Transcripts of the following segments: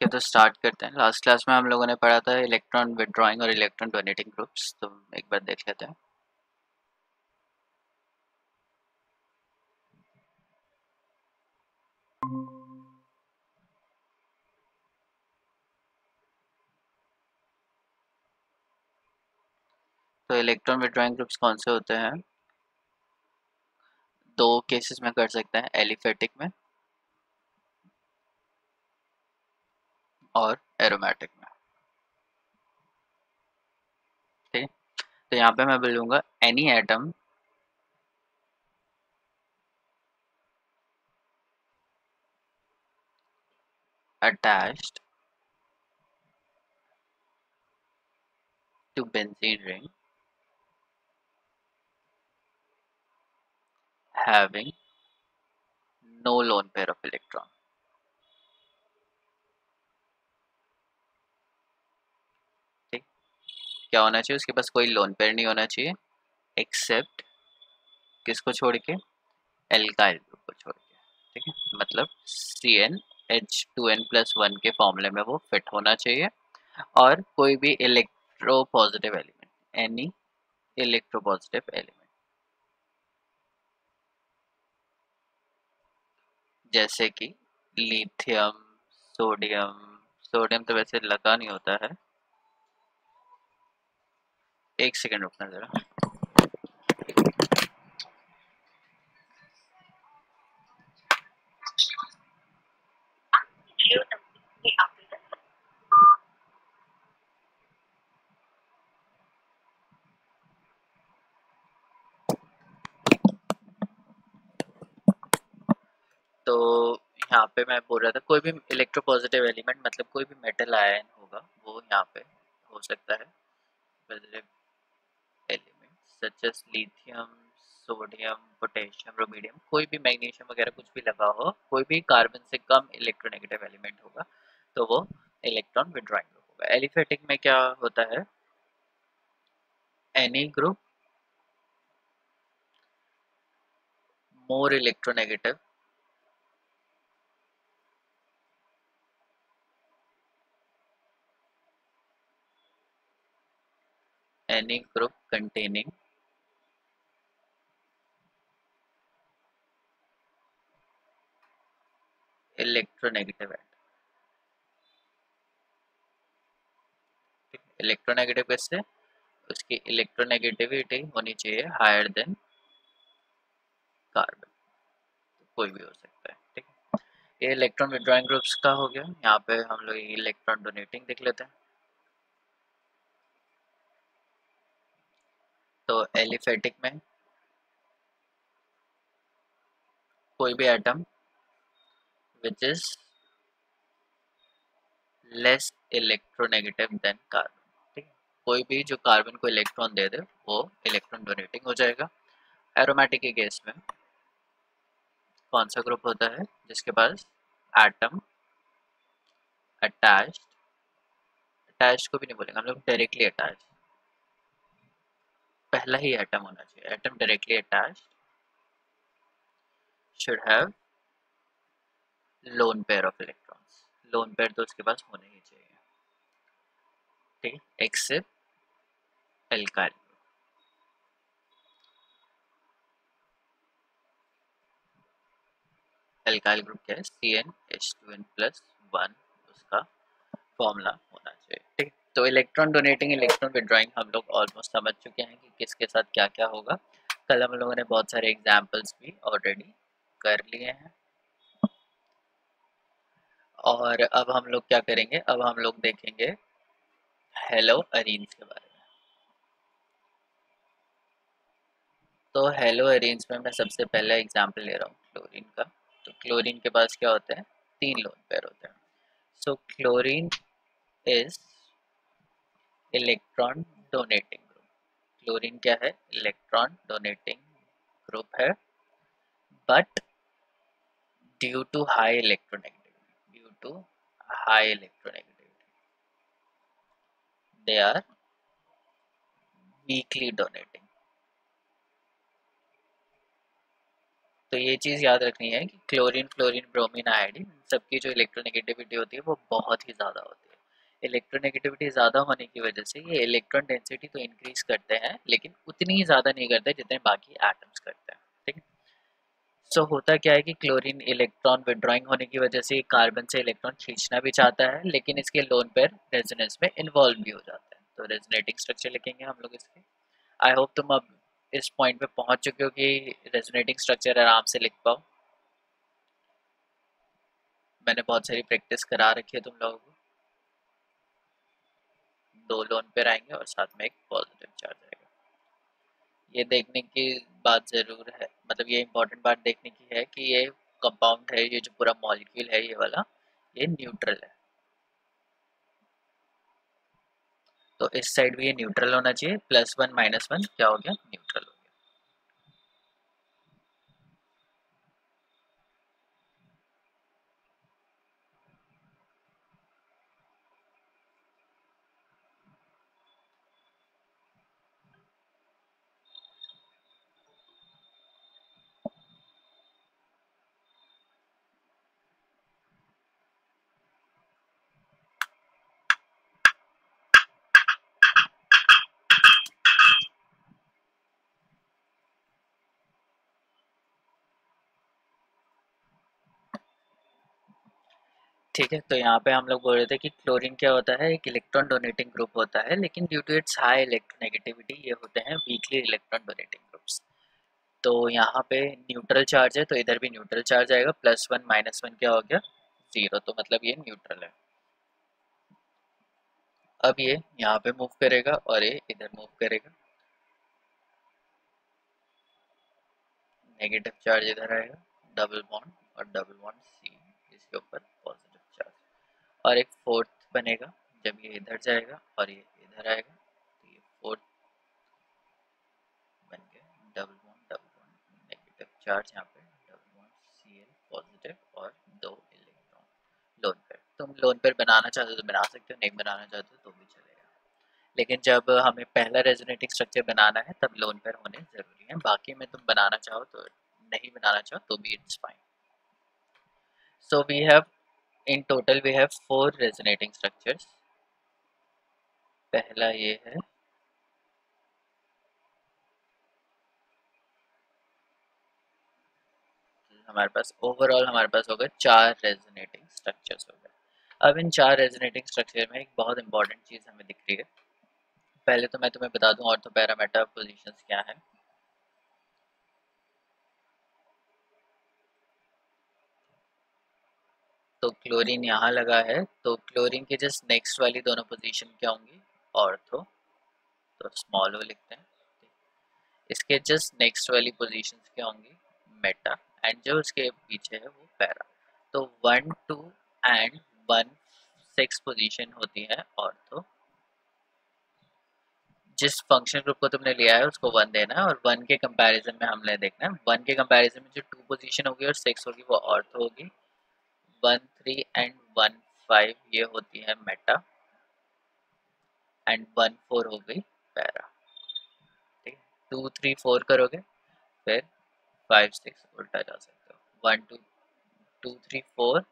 Okay, तो start करते हैं। लास्ट क्लास में हम लोगों ने पढ़ा था इलेक्ट्रॉन विड्रॉइंग और इलेक्ट्रॉन डोनेटिंग ग्रुप्स, तो एक बार देख लेते हैं। तो इलेक्ट्रॉन विड्रॉइंग ग्रुप्स कौन से होते हैं? दो केसेस में कर सकते हैं, एलिफेटिक में और एरोमेटिक में। ठीक है, तो यहाँ पे मैं बोलूँगा any atom attached to benzene ring having no lone pair of electron। ठीक, क्या होना चाहिए? उसके पास कोई लोन पेयर नहीं होना चाहिए, एक्सेप्ट किसको छोड़ के? एल्काइल ग्रुप को छोड़ के। ठीक है, मतलब CnH2n+1 के फॉर्मूले में वो फिट होना चाहिए, और कोई भी electro positive element, any electro positive element, जैसे कि लिथियम, सोडियम। सोडियम तो वैसे लगा नहीं होता है, एक सेकंड रुकना जरा। तो यहाँ पे मैं बोल रहा था कोई भी इलेक्ट्रो पॉजिटिव एलिमेंट, मतलब कोई भी मेटल आयन होगा वो यहाँ पे हो सकता है positive element, such as lithium, sodium, potassium, rubidium. कोई भी मैग्नीशियम वगैरह कुछ भी लगा हो, कोई भी कार्बन से कम इलेक्ट्रोनेगेटिव एलिमेंट होगा तो वो इलेक्ट्रॉन विड्रॉइंग ग्रुप होगा। एलिफेटिक में क्या होता है? Any group more electronegative any group containing electronegative atom. Electronegative किससे? उसकी इलेक्ट्रोनेगेटिविटी होनी चाहिए हायर देन कार्बन, तो कोई भी हो सकता है। ठीक है, ये इलेक्ट्रॉन विड्रॉइंग ग्रुप्स का हो गया। यहाँ पे हम लोग इलेक्ट्रॉन डोनेटिंग देख लेते हैं। तो एलिफेटिक में कोई भी atom which is less electronegative than carbon. ठीक है, कोई भी जो कार्बन को इलेक्ट्रॉन दे दे वो इलेक्ट्रॉन डोनेटिंग हो जाएगा। एरोमेटिक के केस में कौन सा ग्रुप होता है? जिसके पास एटम अटैच्ड, अटैच्ड को भी नहीं बोलेंगे हम लोग, डायरेक्टली अटैच्ड, पहला ही एटम होना चाहिए। Atom directly attached should have lone pair of electrons. Lone pair तो उसके पास होने ही चाहिए। ठीक है, एक्सेप्ट एल्काइल। एल्काइल ग्रुप क्या है? CnH2n+1 उसका फॉर्मूला होना चाहिए। ठीक है, तो इलेक्ट्रॉन डोनेटिंग, इलेक्ट्रॉन विड्रॉइंग हम लोग ऑलमोस्ट समझ चुके हैं कि किसके साथ क्या क्या होगा। कल हम लोगों ने बहुत सारे एग्जाम्पल्स भी ऑलरेडी कर लिए हैं, और अब हम लोग क्या करेंगे? अब हम लोग देखेंगे हेलो अरीन्स के बारे में। तो हेलो अरेंज में मैं सबसे पहला एग्जांपल ले रहा हूँ क्लोरीन का। तो क्लोरीन के पास क्या होते हैं? 3 लोन पेयर होते हैं। So chlorine is electron donating group. Chlorine क्या है? इलेक्ट्रॉन डोनेटिंग ग्रुप है, but due to high electronegativity, due to high electronegativity they are weakly donating. तो ये चीज़ याद रखनी है कि क्लोरीन, फ्लोरीन, ब्रोमीन, आयोडीन सबकी जो इलेक्ट्रोनेगेटिविटी होती है वो बहुत ही ज़्यादा होती है। इलेक्ट्रोनेगेटिविटी ज़्यादा होने की वजह से ये इलेक्ट्रॉन डेंसिटी तो इंक्रीज करते हैं लेकिन उतनी ज़्यादा नहीं करते जितने बाकी एटम्स करते हैं। ठीक है। सो होता क्या है कि क्लोरीन इलेक्ट्रॉन विड्रॉइंग होने की वजह से कार्बन से इलेक्ट्रॉन खींचना भी चाहता है लेकिन इसके लोन पेयर रेजोनेंस में इन्वॉल्व भी हो जाता है। तो रेजोनेटिंग स्ट्रक्चर लिखेंगे हम लोग इसके। आई होप तुम अब इस पॉइंट पे पहुंच चुके हो कि रेजोनेटिंग स्ट्रक्चर आराम से लिख पाओ। मैंने बहुत सारी प्रैक्टिस करा रखी है तुम लोगों को। दो लोन पेयर आएंगे और साथ में एक पॉजिटिव चार्ज आएगा। ये देखने की बात ज़रूर है, मतलब ये इंपॉर्टेंट बात देखने की है कि ये कंपाउंड है, ये जो पूरा मॉलिक्यूल है ये वाला, ये न्यूट्रल है। तो इस साइड भी ये न्यूट्रल होना चाहिए, +1 -1 क्या हो गया, न्यूट्रल हो गया। ठीक है, तो यहाँ पे हम लोग बोल रहे थे कि क्लोरीन क्या होता है, एक इलेक्ट्रॉन डोनेटिंग ग्रुप होता है, लेकिन due to its high electronegativity ये होते हैं वीकली इलेक्ट्रॉन डोनेटिंग ग्रुप्स। तो यहाँ पे न्यूट्रल चार्ज है तो इधर भी न्यूट्रल चार्ज आएगा, +1 -1 क्या हो गया, 0। तो मतलब ये न्यूट्रल है। अब ये यहाँ पे मूव करेगा और ये इधर मूव करेगा, नेगेटिव चार्ज इधर आएगा, डबल बॉन्ड और डबल बॉन्ड सी, इसके ऊपर पॉजिटिव चार्ज, और एक फोर्थ बनेगा जब ये इधर जाएगा और ये इधर आएगा, तो ये फोर्थ बन गया, डबल बॉन्ड नेगेटिव चार्ज, यहाँ पे डबल बॉन्ड Cl पॉजिटिव और 2 इलेक्ट्रॉन लोन पेयर। तुम लोन पेयर बनाना चाहते हो तो बना सकते हो, नहीं बनाना चाहते हो तो भी चलेगा, लेकिन जब हमें पहला रेजोनेटिंग स्ट्रक्चर बनाना है तब लोन पेयर होने जरूरी है, बाकी में तुम बनाना चाहो तो, नहीं बनाना चाहो तो भी it's fine. So we have, in total we have 4 resonating structures। पहला ये है, हमारे पास ओवरऑल हमारे पास हो गए 4 रेजोनेटिंग स्ट्रक्चर्स हो गए। अब इन 4 रेजोनेटिंग स्ट्रक्चर में एक बहुत इंपॉर्टेंट चीज़ हमें दिख रही है। पहले तो मैं तुम्हें बता दूं ऑर्थो पैरा मेटा पोजीशंस क्या है। तो क्लोरीन यहाँ लगा है, तो क्लोरीन के जस्ट नेक्स्ट वाली दोनों पोजीशन क्या होंगी, ऑर्थो, तो स्मॉल ओ लिखते हैं। इसके जस्ट नेक्स्ट वाली पोजीशंस क्या होंगी, मेटा, एंड जो उसके पीछे है वो पैरा। तो 1 2 एंड 1 6 पोजीशन होती है ऑर्थो। जिस फंक्शन ग्रुप को तुमने लिया है उसको 1 देना है, और 1 के कंपैरिजन में हमने देखना है, 1 के कंपैरिजन में जो 2 पोजीशन होगी और 6 होगी वो ऑर्थो होगी। 1 3 एंड 1 5 ये होती है मेटा, एंड 1 4 हो गई पैरा। ठीक है, 2 3 4 करोगे फिर 5 6 उल्टा जा सकते हो, 1 2 2 3 4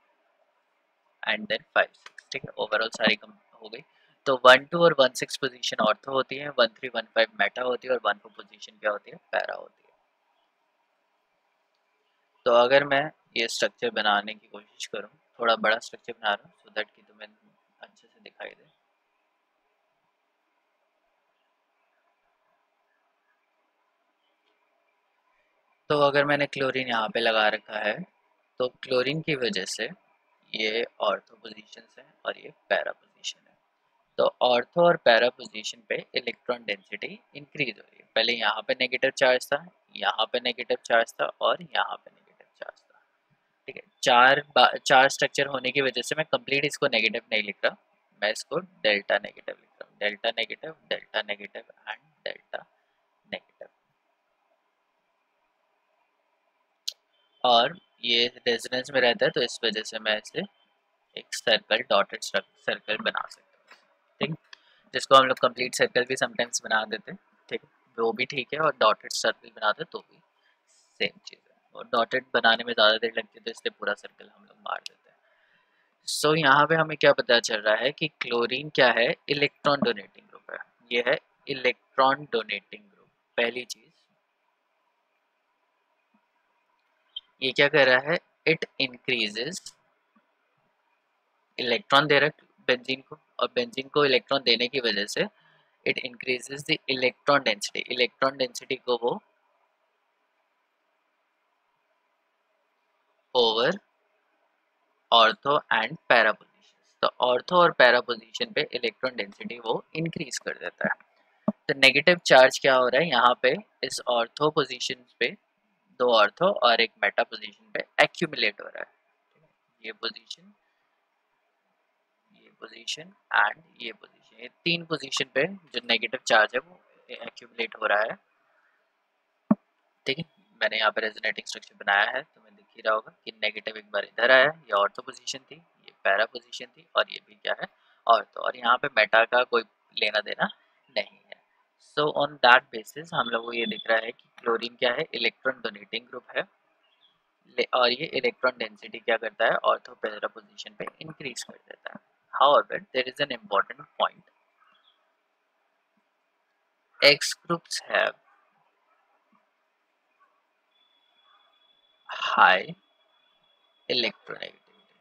एंड देन 5 6। ठीक है, ओवरऑल सारी कम हो गई। तो 1 2 और 1 6 पोजीशन ऑर्थो होती है, 1 3 1 5 मेटा होती है, और 1 4 पोजीशन क्या होती है, पैरा होती है। तो अगर मैं ये स्ट्रक्चर बनाने की कोशिश करूँ, थोड़ा बड़ा स्ट्रक्चर बना रहा हूँ सो दैट कि तुम्हें अच्छे से दिखाई दे। तो अगर मैंने क्लोरीन यहाँ पे लगा रखा है, तो क्लोरीन की वजह से ये ऑर्थो पोजीशन है और ये पैरा पोजीशन है। तो ऑर्थो और पैरा पोजीशन पे इलेक्ट्रॉन डेंसिटी इंक्रीज हो रही है। पहले यहाँ पे नेगेटिव चार्ज था, यहाँ पे नेगेटिव चार्ज था और यहाँ पे नेगेटिव चार्ज था। ठीक है, चार स्ट्रक्चर होने की वजह से मैं कंप्लीट इसको नेगेटिव नहीं लिख रहा, मैं इसको डेल्टा नेगेटिव लिख रहा हूँ, delta negative, delta negative and delta negative. और ये रेजोनेंस में रहता है तो इस वजह से मैं इसे एक सर्कल, डॉटेड सर्कल बना सकता हूँ। ठीक, जिसको हम लोग कंप्लीट सर्कल भी समटाइम्स बना देते हैं। ठीक है, वो भी ठीक है, और डॉटेड सर्कल बनाते तो भी सेम चीज़ है। और डॉटेड बनाने में ज़्यादा देर लगती है, तो इसलिए पूरा सर्कल हम लोग मार देते हैं। सो यहाँ पे हमें क्या पता चल रहा है कि क्लोरीन क्या है, इलेक्ट्रॉन डोनेटिंग ग्रुप है। ये है इलेक्ट्रॉन डोनेटिंग ग्रुप, पहली चीज। ये क्या कर रहा है, इट इंक्रीजेस, इलेक्ट्रॉन दे रहा है बेंजीन को, और बेंजीन को इलेक्ट्रॉन देने की वजह से it increases the electron density, electron density को वो over ortho and para position, तो ऑर्थो और पैरा पोजीशन पे इलेक्ट्रॉन डेंसिटी वो इंक्रीज कर देता है। तो नेगेटिव चार्ज क्या हो रहा है यहाँ पे, इस ऑर्थो पोजीशन पे, दो ऑर्थो और एक मेटा पोजीशन पे एक्यूमुलेट हो रहा है। ये पोजीशन, ये पोजीशन एंड ये पोजीशन, ये तीन पोजीशन पे जो नेगेटिव चार्ज है वो एक्यूमुलेट हो रहा है। ठीक है, मैंने यहाँ पे रेजोनेटिंग स्ट्रक्चर बनाया है, तो मैं दिख ही रहा होगा कि नेगेटिव एक बार इधर आया, ये ऑर्थो पोजीशन थी, ये पैरा पोजीशन थी, और ये भी क्या है, ऑर्थो, और यहाँ पे मेटा का कोई लेना देना नहीं है। सो ऑन दैट बेसिस हम लोग को ये दिख रहा है कि क्लोरीन क्या है, इलेक्ट्रॉन डोनेटिंग ग्रुप है, और ये इलेक्ट्रॉन डेंसिटी क्या करता है, ऑर्थो पैरा पोजीशन पे इंक्रीज कर देता है। However, there is an important point. X groups have high electronegativity.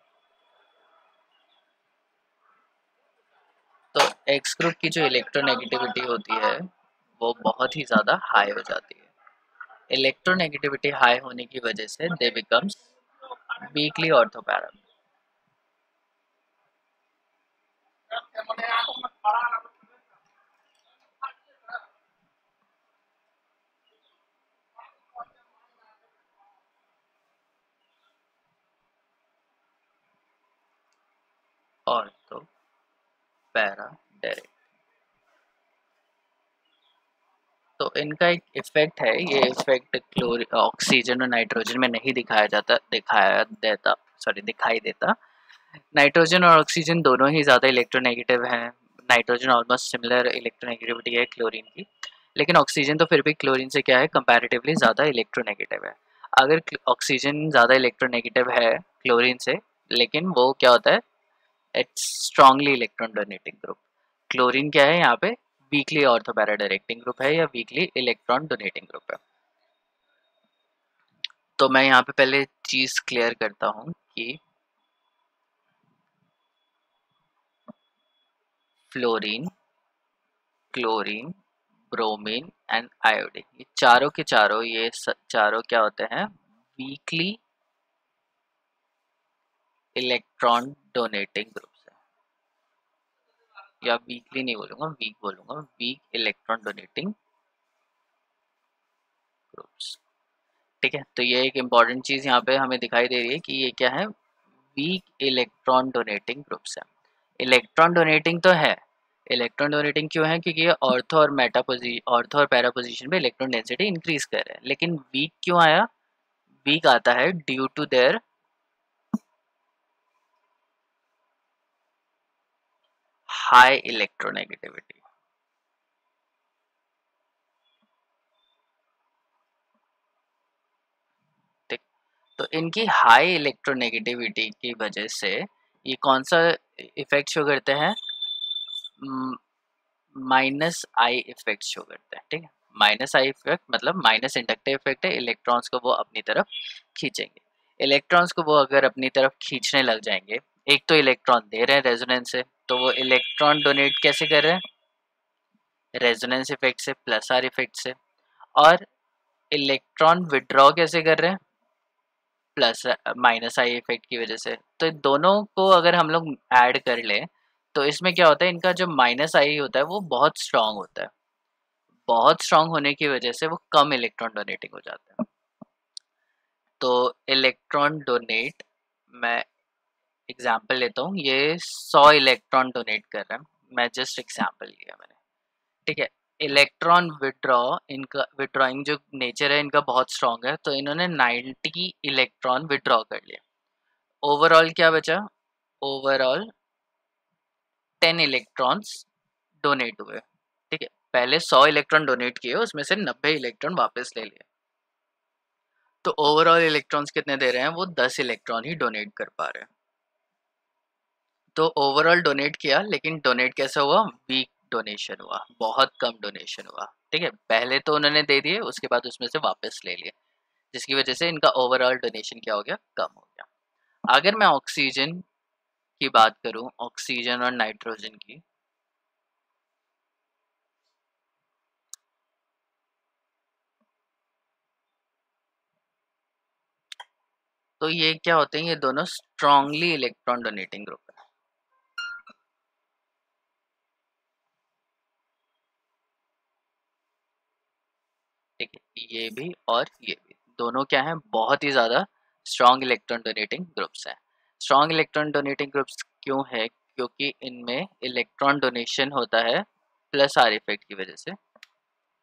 तो X ग्रुप की जो इलेक्ट्रोनेगेटिविटी होती है वो बहुत ही ज़्यादा हाई हो जाती है। इलेक्ट्रोनेगेटिविटी हाई होने की वजह से दे becomes weekly ortho para. Ortho para direct, तो इनका एक इफेक्ट है, ये इफेक्ट ऑक्सीजन और नाइट्रोजन में नहीं दिखाई देता। नाइट्रोजन और ऑक्सीजन दोनों ही ज़्यादा इलेक्ट्रोनेगेटिव हैं। नाइट्रोजन ऑलमोस्ट सिमिलर इलेक्ट्रोनेगेटिविटी है क्लोरीन की, लेकिन ऑक्सीजन तो फिर भी क्लोरीन से क्या है, कंपैरेटिवली ज़्यादा इलेक्ट्रोनेगेटिव है। अगर ऑक्सीजन ज़्यादा इलेक्ट्रोनेगेटिव है क्लोरीन से, लेकिन वो क्या होता है, it's strongly electron donating group. Chlorine क्या है यहाँ पे, वीकली ऑर्थोपैरा डायरेक्टिंग ग्रुप है या वीकली इलेक्ट्रॉन डोनेटिंग ग्रुप है। तो मैं यहाँ पे पहले चीज़ क्लियर करता हूँ कि fluorine, chlorine, bromine and iodine, ये चारों के चारों, ये चारों क्या होते हैं, वीकली इलेक्ट्रॉन डोनेटिंग ग्रुप्स है, या वीकली नहीं बोलूंगा, वीक बोलूंगा, वीक इलेक्ट्रॉन डोनेटिंग ग्रुप्स। ठीक है, तो ये एक इम्पॉर्टेंट चीज़ यहाँ पे हमें दिखाई दे रही है कि ये क्या है, वीक इलेक्ट्रॉन डोनेटिंग ग्रुप्स है। इलेक्ट्रॉन डोनेटिंग तो है, इलेक्ट्रॉन डोनेटिंग क्यों है, क्योंकि ये ऑर्थो और पैरा पोजीशन पे इलेक्ट्रॉन डेंसिटी इंक्रीज कर रहे हैं। लेकिन वीक क्यों आया, वीक आता है due to their high electronegativity. ठीक, तो इनकी हाई इलेक्ट्रोनेगेटिविटी की वजह से ये कौन सा इफेक्ट शो करते हैं, माइनस आई इफेक्ट शो करते हैं। ठीक है, माइनस आई इफेक्ट मतलब माइनस इंडक्टिव इफेक्ट है, इलेक्ट्रॉन्स को वो अपनी तरफ खींचेंगे। इलेक्ट्रॉन्स को वो अगर अपनी तरफ खींचने लग जाएंगे, एक तो इलेक्ट्रॉन दे रहे हैं रेजोनेंस से, तो वो इलेक्ट्रॉन डोनेट कैसे कर रहे हैं, रेजोनेंस इफेक्ट से, प्लस आर इफेक्ट से, और इलेक्ट्रॉन विड्रॉ कैसे कर रहे हैं, प्लस माइनस आई इफेक्ट की वजह से। तो दोनों को अगर हम लोग ऐड कर ले, तो इसमें क्या होता है, इनका जो माइनस आई होता है वो बहुत स्ट्रांग होता है, बहुत स्ट्रांग होने की वजह से वो कम इलेक्ट्रॉन डोनेटिंग हो जाता है। तो इलेक्ट्रॉन डोनेट, मैं एग्जांपल लेता हूँ, ये 100 इलेक्ट्रॉन डोनेट कर रहे हैं, मैं जस्ट एग्जांपल लिया मैंने। ठीक है, इलेक्ट्रॉन विड्रॉ, इनका विड्रॉइंग जो नेचर है इनका बहुत स्ट्रांग है, तो इन्होंने 90 इलेक्ट्रॉन विड्रॉ कर लिया। ओवरऑल क्या बचा, ओवरऑल 10 इलेक्ट्रॉन्स डोनेट हुए। ठीक है, पहले 100 इलेक्ट्रॉन डोनेट किए, उसमें से 90 इलेक्ट्रॉन वापस ले लिए। तो ओवरऑल इलेक्ट्रॉन्स कितने दे रहे हैं, वो 10 इलेक्ट्रॉन ही डोनेट कर पा रहे हैं। तो ओवरऑल डोनेट किया, लेकिन डोनेट कैसा हुआ, वीक डोनेशन हुआ, बहुत कम डोनेशन हुआ। ठीक है, पहले तो उन्होंने दे दिए, उसके बाद उसमें से वापस ले लिए, जिसकी वजह से इनका ओवरऑल डोनेशन क्या हो गया, कम हो गया। अगर मैं ऑक्सीजन की बात करूं, ऑक्सीजन और नाइट्रोजन की, तो ये क्या होते हैं, ये दोनों स्ट्रांगली इलेक्ट्रॉन डोनेटिंग ग्रुप है। ठीक है, ये भी और ये भी दोनों क्या है, बहुत ही ज़्यादा स्ट्रॉन्ग इलेक्ट्रॉन डोनेटिंग ग्रुप्स हैं। स्ट्रॉन्ग इलेक्ट्रॉन डोनेटिंग ग्रुप्स क्यों है, क्योंकि इनमें इलेक्ट्रॉन डोनेशन होता है प्लस आर इफेक्ट की वजह से,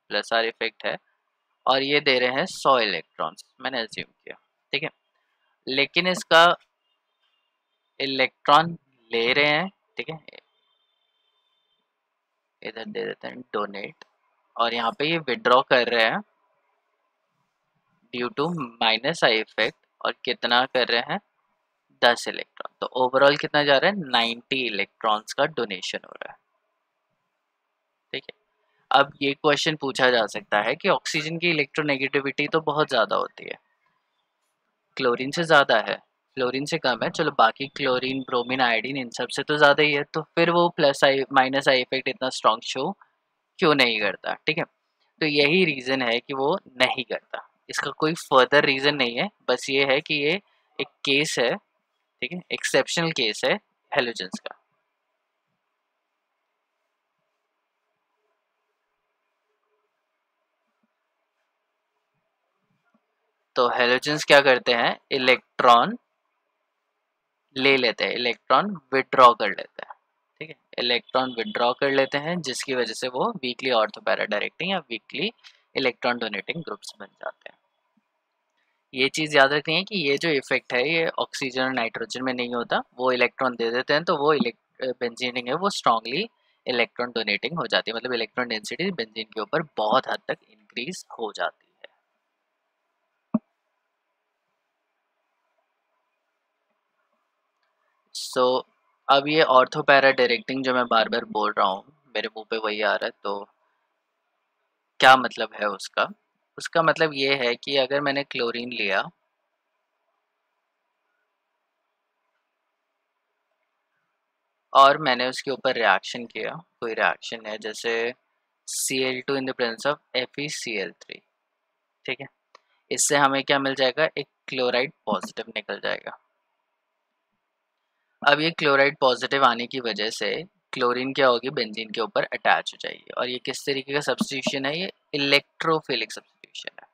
प्लस आर इफेक्ट है, और ये दे रहे हैं 100 इलेक्ट्रॉन्स, मैंने एज्यूम किया। ठीक है, लेकिन इसका इलेक्ट्रॉन ले रहे हैं, ठीक है, इधर दे देते हैं डोनेट, और यहाँ पे ये विड्रॉ कर रहे हैं due to minus I effect, और कितना कर रहे हैं, 10 इलेक्ट्रॉन। तो ओवरऑल कितना जा रहा है, 90 इलेक्ट्रॉन्स का डोनेशन हो रहा है। ठीक है, अब ये क्वेश्चन पूछा जा सकता है कि ऑक्सीजन की इलेक्ट्रोनेगेटिविटी तो बहुत ज़्यादा होती है, क्लोरीन से ज़्यादा है, फ्लोरीन से कम है, चलो बाकी क्लोरीन, ब्रोमीन, आयोडीन इन सब से तो ज़्यादा ही है, तो फिर वो plus I minus I effect इतना स्ट्रॉन्ग शो क्यों नहीं करता। ठीक है, तो यही रीज़न है कि वो नहीं करता, इसका कोई फर्दर रीज़न नहीं है, बस ये है कि ये एक केस है, ठीक है, एक्सेप्शनल केस है हेलोजेंस का। तो हेलोजेंस क्या करते हैं, इलेक्ट्रॉन ले लेते हैं, इलेक्ट्रॉन विड्रॉ कर लेते हैं। ठीक है, इलेक्ट्रॉन विड्रॉ कर लेते हैं, जिसकी वजह से वो वीकली ऑर्थो पैरा डायरेक्टिंग या वीकली इलेक्ट्रॉन डोनेटिंग ग्रुप्स बन जाते हैं। ये चीज़ याद रखनी है कि ये जो इफेक्ट है ये ऑक्सीजन और नाइट्रोजन में नहीं होता, वो इलेक्ट्रॉन दे देते हैं तो वो बेंजीनिंग है वो स्ट्रांगली इलेक्ट्रॉन डोनेटिंग हो जाती है, मतलब इलेक्ट्रॉन डेंसिटी बेंजीन के ऊपर बहुत हद तक इंक्रीज हो जाती है। सो अब ये ऑर्थो पैरा डायरेक्टिंग जो मैं बार बार बोल रहा हूँ, मेरे मुंह पे वही आ रहा है, तो क्या मतलब है उसका, उसका मतलब ये है कि अगर मैंने क्लोरीन लिया और मैंने उसके ऊपर रिएक्शन किया, कोई रिएक्शन है जैसे Cl2 in the presence of FeCl3, ठीक है, इससे हमें क्या मिल जाएगा, एक क्लोराइड पॉजिटिव निकल जाएगा। अब ये क्लोराइड पॉजिटिव आने की वजह से क्लोरीन क्या होगी, बेंजीन के ऊपर अटैच हो जाएगी, और ये किस तरीके का सब्स्टिट्यूशन है, ये इलेक्ट्रोफिलिक सब्स्टिट्यूशन है।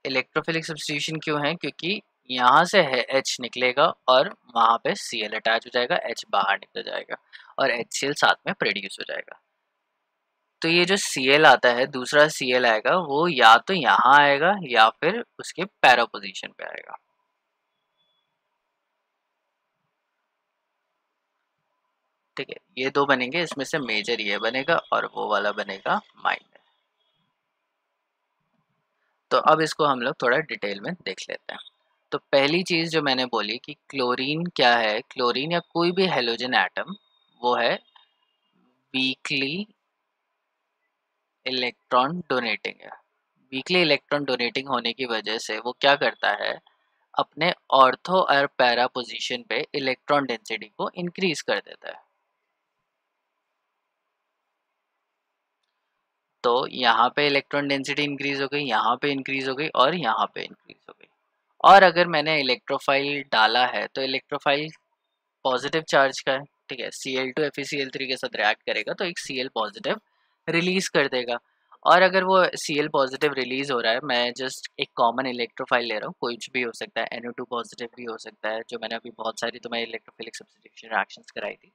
इलेक्ट्रोफिलिक सब्स्टिट्यूशन क्यों है, क्योंकि यहाँ से है H निकलेगा और वहाँ पे Cl अटैच हो जाएगा, H बाहर निकल जाएगा और HCl साथ में प्रोड्यूस हो जाएगा। तो ये जो Cl आता है, दूसरा Cl आएगा, वो या तो यहाँ आएगा या फिर उसके पैरा पोजीशन पे आएगा। ठीक है, ये दो बनेंगे, इसमें से मेजर ये बनेगा और वो वाला बनेगा माइनर। तो अब इसको हम लोग थोड़ा डिटेल में देख लेते हैं। तो पहली चीज़ जो मैंने बोली कि क्लोरीन क्या है, क्लोरीन या कोई भी हेलोजन एटम वो है वीकली इलेक्ट्रॉन डोनेटिंग है। वीकली इलेक्ट्रॉन डोनेटिंग होने की वजह से वो क्या करता है, अपने ऑर्थो और पैरा पोजीशन पे इलेक्ट्रॉन डेंसिटी को इंक्रीज कर देता है। तो यहाँ पे इलेक्ट्रॉन डेंसिटी इंक्रीज हो गई, यहाँ पे इंक्रीज हो गई और यहाँ पे इंक्रीज हो गई। और अगर मैंने इलेक्ट्रोफाइल डाला है तो इलेक्ट्रोफाइल पॉजिटिव चार्ज का है, ठीक है, Cl2 FeCl3 के साथ रिएक्ट करेगा तो एक Cl पॉजिटिव रिलीज कर देगा। और अगर वो Cl पॉजिटिव रिलीज हो रहा है, मैं जस्ट एक कॉमन इलेक्ट्रोफाइल ले रहा हूँ, कुछ भी हो सकता है, NO2 पॉजिटिव भी हो सकता है, जो मैंने अभी बहुत सारी तुम्हें इलेक्ट्रोफिलिक सब्स्टिट्यूशन रिएक्शंस कराई थी,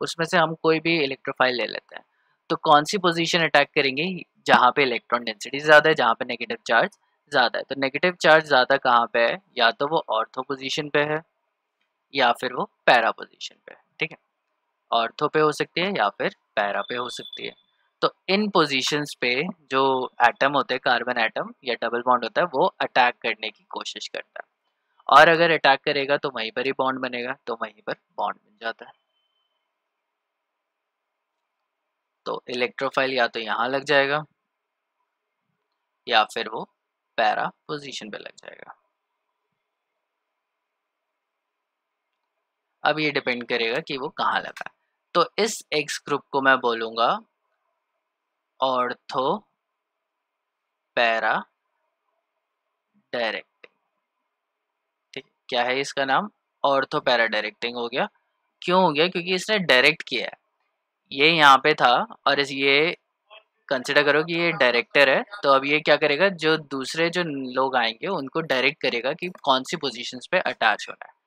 उसमें से हम कोई भी इलेक्ट्रोफाइल ले लेते हैं। तो कौन सी पोजीशन अटैक करेंगे, जहाँ पे इलेक्ट्रॉन डेंसिटी ज़्यादा है, जहाँ पे नेगेटिव चार्ज ज़्यादा है। तो नेगेटिव चार्ज ज़्यादा कहाँ पे है, या तो वो ऑर्थो पोजीशन पे है या फिर वो पैरा पोजीशन पे है। ठीक है, ऑर्थो पे हो सकती है या फिर पैरा पे हो सकती है। तो इन पोजीशंस पे जो एटम होते हैं, कार्बन एटम या डबल बॉन्ड होता है, वो अटैक करने की कोशिश करता है, और अगर अटैक करेगा तो वहीं पर ही बॉन्ड बनेगा, तो वहीं पर बॉन्ड बन जाता है। तो इलेक्ट्रोफाइल या तो यहाँ लग जाएगा या फिर वो पैरा पोजीशन पे लग जाएगा। अब ये डिपेंड करेगा कि वो कहाँ लगा। तो इस एक्स ग्रुप को मैं बोलूँगा ऑर्थो पैरा डायरेक्टिंग। ठीक, क्या है इसका नाम? ऑर्थो पैरा डायरेक्टिंग हो गया। क्यों हो गया? क्योंकि इसने डायरेक्ट किया है, ये यहाँ पे था, और इस ये कंसिडर करो कि ये डायरेक्टर है, तो अब ये क्या करेगा, जो दूसरे जो लोग आएंगे उनको डायरेक्ट करेगा कि कौन सी पोजीशंस पे अटैच होना है।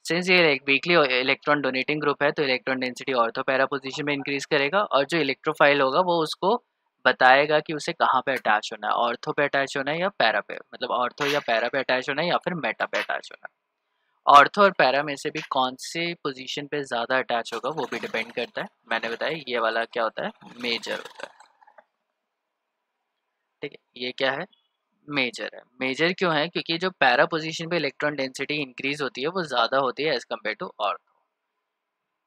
सिंस ये एक वीकली इलेक्ट्रॉन डोनेटिंग ग्रुप है, तो electron density ortho para position में इंक्रीज करेगा, और जो इलेक्ट्रोफाइल होगा वो उसको बताएगा कि उसे कहाँ पे अटैच होना है, ऑर्थो पे अटैच होना है या पैरा पे, मतलब ऑर्थो या पैरा पे अटैच होना है या फिर मेटा पे अटैच होना है। ऑर्थो और पैरा में से भी कौन से पोजीशन पे ज़्यादा अटैच होगा वो भी डिपेंड करता है। मैंने बताया ये वाला क्या होता है, मेजर होता है। ठीक है, ये क्या है, मेजर है। मेजर क्यों है? क्योंकि जो पैरा पोजीशन पे इलेक्ट्रॉन डेंसिटी इंक्रीज होती है वो ज़्यादा होती है एज कम्पेयर टू ऑर्थो।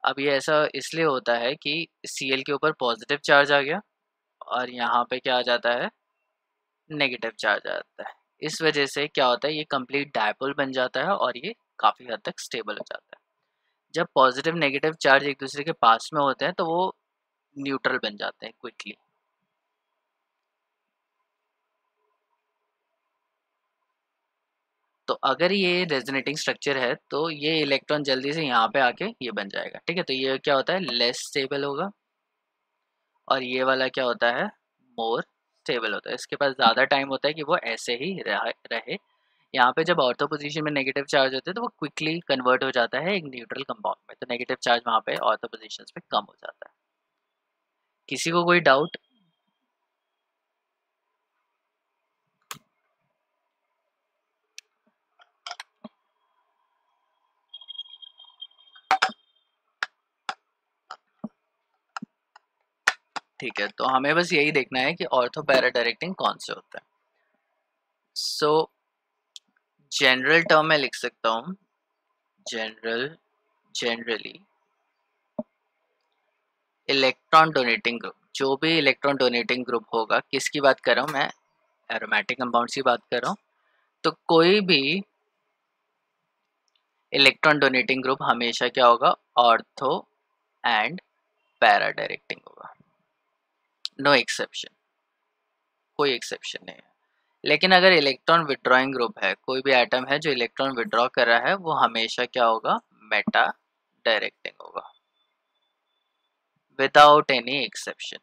अब ये ऐसा इसलिए होता है कि Cl के ऊपर पॉजिटिव चार्ज आ गया और यहाँ पे क्या आ जाता है, नेगेटिव चार्ज आ जाता है। इस वजह से क्या होता है, ये कंप्लीट डायपोल बन जाता है और ये काफ़ी हद तक स्टेबल हो जाता है। जब पॉजिटिव नेगेटिव चार्ज एक दूसरे के पास में होते हैं तो वो न्यूट्रल बन जाते हैं क्विकली। तो अगर ये रेजोनेटिंग स्ट्रक्चर है तो ये इलेक्ट्रॉन जल्दी से यहाँ पे आके ये बन जाएगा। ठीक है, तो ये क्या होता है, लेस स्टेबल होगा, और ये वाला क्या होता है, मोर स्टेबल होता है। इसके पास ज़्यादा टाइम होता है कि वो ऐसे ही रहे। यहाँ पे जब ऑर्थो पोजीशन में नेगेटिव चार्ज होते हैं तो वो क्विकली कन्वर्ट हो जाता है एक न्यूट्रल कंपाउंड में, तो नेगेटिव चार्ज वहाँ पे ऑर्थो पोजीशन पे कम हो जाता है। किसी को कोई डाउट? ठीक है, तो हमें बस यही देखना है कि ऑर्थो पैरा डायरेक्टिंग कौन से होता है। सो जनरल टर्म में लिख सकता हूँ, जनरली इलेक्ट्रॉन डोनेटिंग ग्रुप, जो भी इलेक्ट्रॉन डोनेटिंग ग्रुप होगा, किसकी बात कर रहा हूँ मैं, एरोमेटिक कंपाउंड्स की बात कर रहा हूँ। तो कोई भी इलेक्ट्रॉन डोनेटिंग ग्रुप हमेशा क्या होगा, ऑर्थो एंड पैरा डायरेक्टिंग होगा, नो एक्सेप्शन, कोई एक्सेप्शन नहीं है। लेकिन अगर इलेक्ट्रॉन विड्रॉइंग ग्रुप है, कोई भी एटम है जो इलेक्ट्रॉन विड्रॉ कर रहा है, वो हमेशा क्या होगा, मेटा डायरेक्टिंग होगा, विदाउट एनी एक्सेप्शन।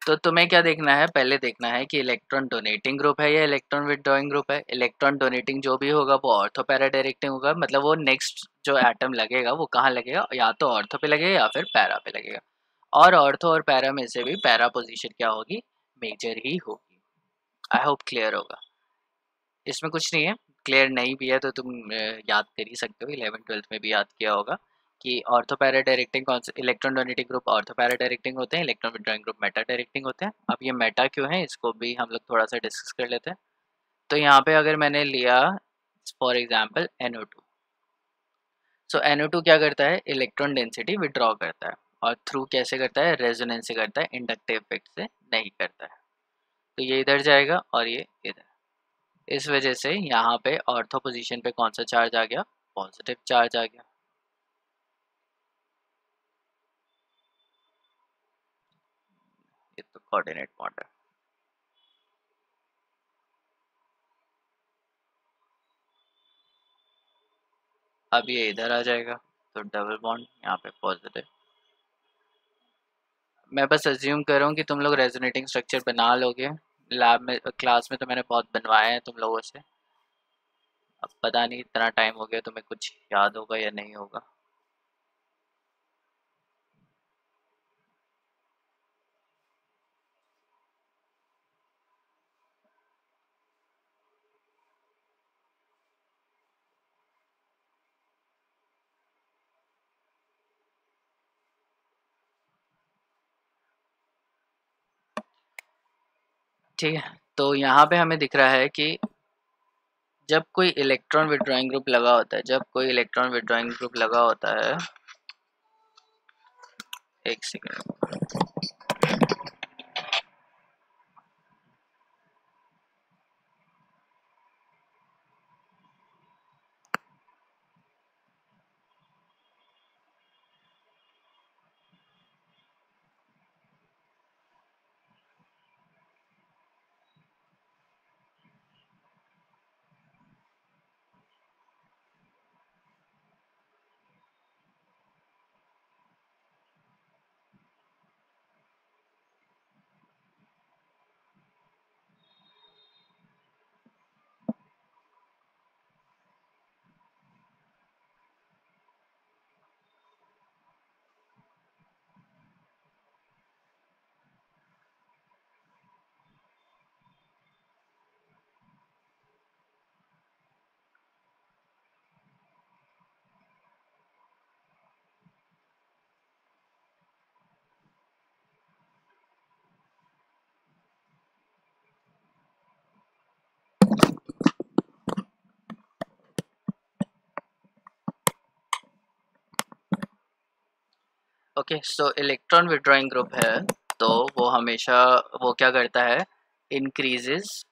तो तुम्हें क्या देखना है, पहले देखना है कि इलेक्ट्रॉन डोनेटिंग ग्रुप है या इलेक्ट्रॉन विड्रॉइंग ग्रुप है। इलेक्ट्रॉन डोनेटिंग जो भी होगा वो ऑर्थो पैरा डायरेक्टिंग होगा, मतलब वो नेक्स्ट जो एटम लगेगा वो कहाँ लगेगा, या तो ऑर्थो पे लगेगा या फिर पैरा पे लगेगा। और ऑर्थो और पैरा में से भी पैरा पोजीशन क्या होगी, मेजर ही होगी। आई होप क्लियर होगा, इसमें कुछ नहीं है। क्लियर नहीं भी है तो तुम याद कर ही सकते हो, 11th-12th में भी याद किया होगा कि ऑर्थो पैरा डायरेक्टिंग कौन से, electron donating group ortho para directing होते हैं, electron withdrawing group Meta directing होते हैं। अब ये मेटा क्यों है इसको भी हम लोग थोड़ा सा डिस्कस कर लेते हैं। तो यहाँ पे अगर मैंने लिया for example NO2, so NO2 क्या करता है, इलेक्ट्रॉन डेंसिटी विड्रॉ करता है, और थ्रू कैसे करता है, रेजोनेंस से करता है, इंडक्टिव इफेक्ट से नहीं करता है। तो ये इधर जाएगा और ये इधर, इस वजह से यहाँ पे ऑर्थो पोजीशन पे कौन सा चार्ज आ गया, पॉजिटिव चार्ज आ गया। ये तो कोऑर्डिनेट बॉन्ड है। अब ये इधर आ जाएगा, तो डबल बॉन्ड यहाँ पे पॉजिटिव। मैं बस अज्यूम कर रहा हूँ कि तुम लोग रेजोनेटिंग स्ट्रक्चर बना लोगे, लैब में क्लास में तो मैंने बहुत बनवाए हैं तुम लोगों से। अब पता नहीं इतना टाइम हो गया तुम्हें कुछ याद होगा या नहीं होगा। ठीक है, तो यहाँ पे हमें दिख रहा है कि जब कोई इलेक्ट्रॉन विड्रॉइंग ग्रुप लगा होता है, जब कोई इलेक्ट्रॉन विड्रॉइंग ग्रुप लगा होता है, एक सेकेंड, ओके। सो इलेक्ट्रॉन विड्रॉइंग ग्रुप है, तो वो हमेशा वो क्या करता है, increases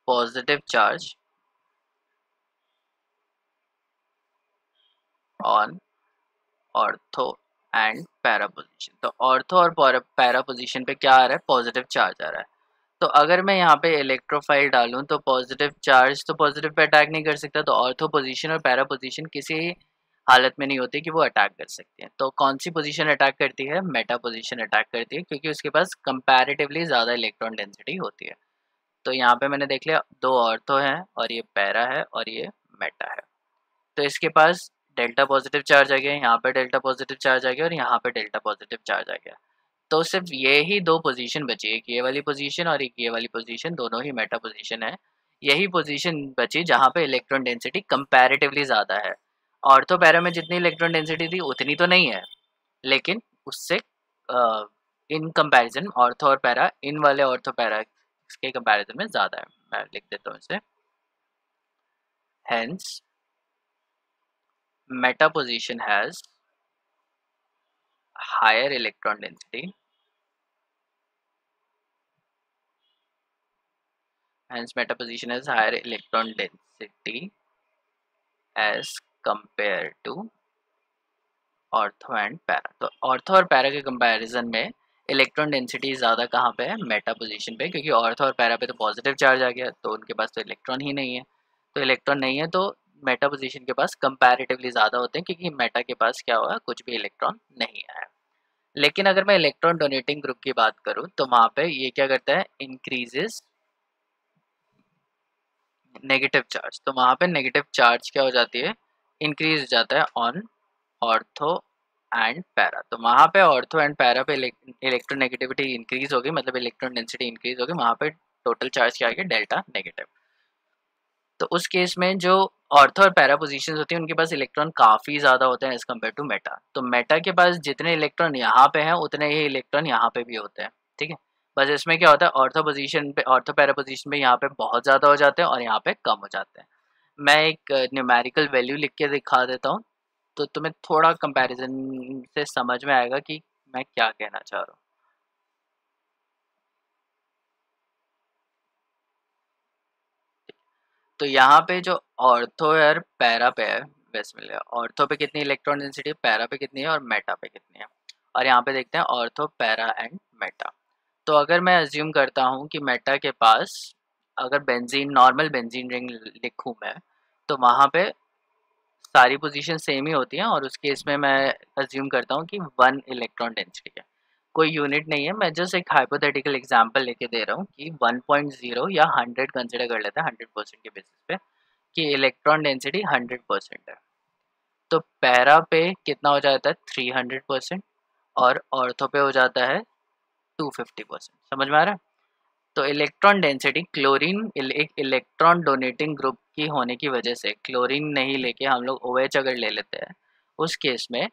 positive charge on ortho and para position. तो ऑर्थो और पैरा पोजीशन पे क्या आ रहा है, पॉजिटिव चार्ज आ रहा है। तो अगर मैं यहाँ पे इलेक्ट्रोफाइल डालूं तो पॉजिटिव चार्ज तो पॉजिटिव पे अटैक नहीं कर सकता, तो ऑर्थो पोजीशन और पैरा पोजीशन किसी हालत में नहीं होती कि वो अटैक कर सकती है। तो कौन सी पोजीशन अटैक करती है, मेटा पोजीशन अटैक करती है, क्योंकि उसके पास कंपैरेटिवली ज़्यादा इलेक्ट्रॉन डेंसिटी होती है। तो यहाँ पे मैंने देख लिया, दो ऑर्थो हैं और ये पैरा है और ये मेटा है। तो इसके पास डेल्टा पॉजिटिव चार्ज आ गया, यहाँ पे डेल्टा पॉजिटिव चार्ज आ गया और यहाँ पे डेल्टा पॉजिटिव चार्ज आ गया। तो सिर्फ ये ही दो पोजीशन बची, एक ये वाली पोजीशन और एक ये वाली पोजीशन, दोनों ही मेटा पोजीशन है। यही पोजीशन बची जहाँ पे इलेक्ट्रॉन डेंसिटी कंपैरेटिवली ज़्यादा है। ऑर्थो पैरा में जितनी इलेक्ट्रॉन डेंसिटी थी उतनी तो नहीं है, लेकिन उससे इन कंपैरिजन ऑर्थो और पैरा, इन वाले ऑर्थो पैरा के कंपैरिजन में ज़्यादा है। मैं लिख देता हूँ इसे, hence meta position has higher electron density, hence meta position has higher electron density as compared to ortho and para. तो ऑर्थो और पैरा के कंपैरिजन में इलेक्ट्रॉन डेंसिटी ज़्यादा कहाँ पे है, मेटा पोजीशन पे, क्योंकि ऑर्थो और पैरा पे तो पॉजिटिव चार्ज आ गया, तो उनके पास तो इलेक्ट्रॉन ही नहीं है। तो इलेक्ट्रॉन नहीं है तो मेटा पोजीशन के पास कंपैरेटिवली ज़्यादा होते हैं, क्योंकि मेटा के पास क्या हुआ, कुछ भी इलेक्ट्रॉन नहीं आया। लेकिन अगर मैं इलेक्ट्रॉन डोनेटिंग ग्रुप की बात करूँ तो वहाँ पे ये क्या करता है, इंक्रीजेस नेगेटिव चार्ज। तो वहाँ पे नेगेटिव चार्ज क्या हो जाती है, इंक्रीज हो जाता है ऑन ऑर्थो एंड पैरा। तो वहाँ पे ऑर्थो एंड पैरा पे इलेक्ट्रोनेगेटिविटी इंक्रीज होगी, मतलब इलेक्ट्रॉन डेंसिटी इंक्रीज होगी, वहाँ पे टोटल चार्ज क्या आ गया, डेल्टा नेगेटिव। तो उस केस में जो ऑर्थो और पैरा पोजीशंस होती हैं उनके पास इलेक्ट्रॉन काफ़ी ज़्यादा होते हैं एज कम्पेयर टू मेटा। तो मेटा के पास जितने इलेक्ट्रॉन यहाँ पे हैं उतने ही इलेक्ट्रॉन यहाँ पे भी होते हैं, ठीक है। बस इसमें क्या होता है, ऑर्थो पोजीशन पे, ऑर्थो पैरा पोजीशन पे यहाँ पे बहुत ज़्यादा हो जाते हैं और यहाँ पे कम हो जाते हैं। मैं एक न्यूमेरिकल वैल्यू लिख के दिखा देता हूँ, तो तुम्हें थोड़ा कंपैरिजन से समझ में आएगा कि मैं क्या कहना चाह रहा हूँ। तो यहाँ पे जो ऑर्थो और पैरा पे है, वैसे मिल गया, ऑर्थो पे कितनी इलेक्ट्रॉन डेंसिटी है, पैरा पे कितनी है और मेटा पे कितनी है। और यहाँ पे देखते हैं ऑर्थो, पैरा एंड मेटा। तो अगर मैं अज्यूम करता हूँ कि मेटा के पास अगर बेंजीन, नॉर्मल बेंजीन रिंग लिखूँ मैं, तो वहाँ पे सारी पोजीशन सेम ही होती हैं और उस केस में मैं अज्यूम करता हूँ कि 1 इलेक्ट्रॉन डेंसिटी है, कोई यूनिट नहीं है। मैं जस्ट एक हाइपोथेटिकल एग्जांपल लेके दे रहा हूँ कि 1.0 या 100 कंसिडर कर लेते हैं 100% के बेसिस पे कि इलेक्ट्रॉन डेंसिटी 100% है। तो पैरा पे कितना हो जाता है, 300% और ऑर्थो पे हो जाता है 250%। समझ में आ रहा है। तो इलेक्ट्रॉन डेंसिटी क्लोरीन एक इलेक्ट्रॉन डोनेटिंग ग्रुप की होने की वजह से, क्लोरीन नहीं लेके हम लोग OH अगर ले लेते हैं, उस केस में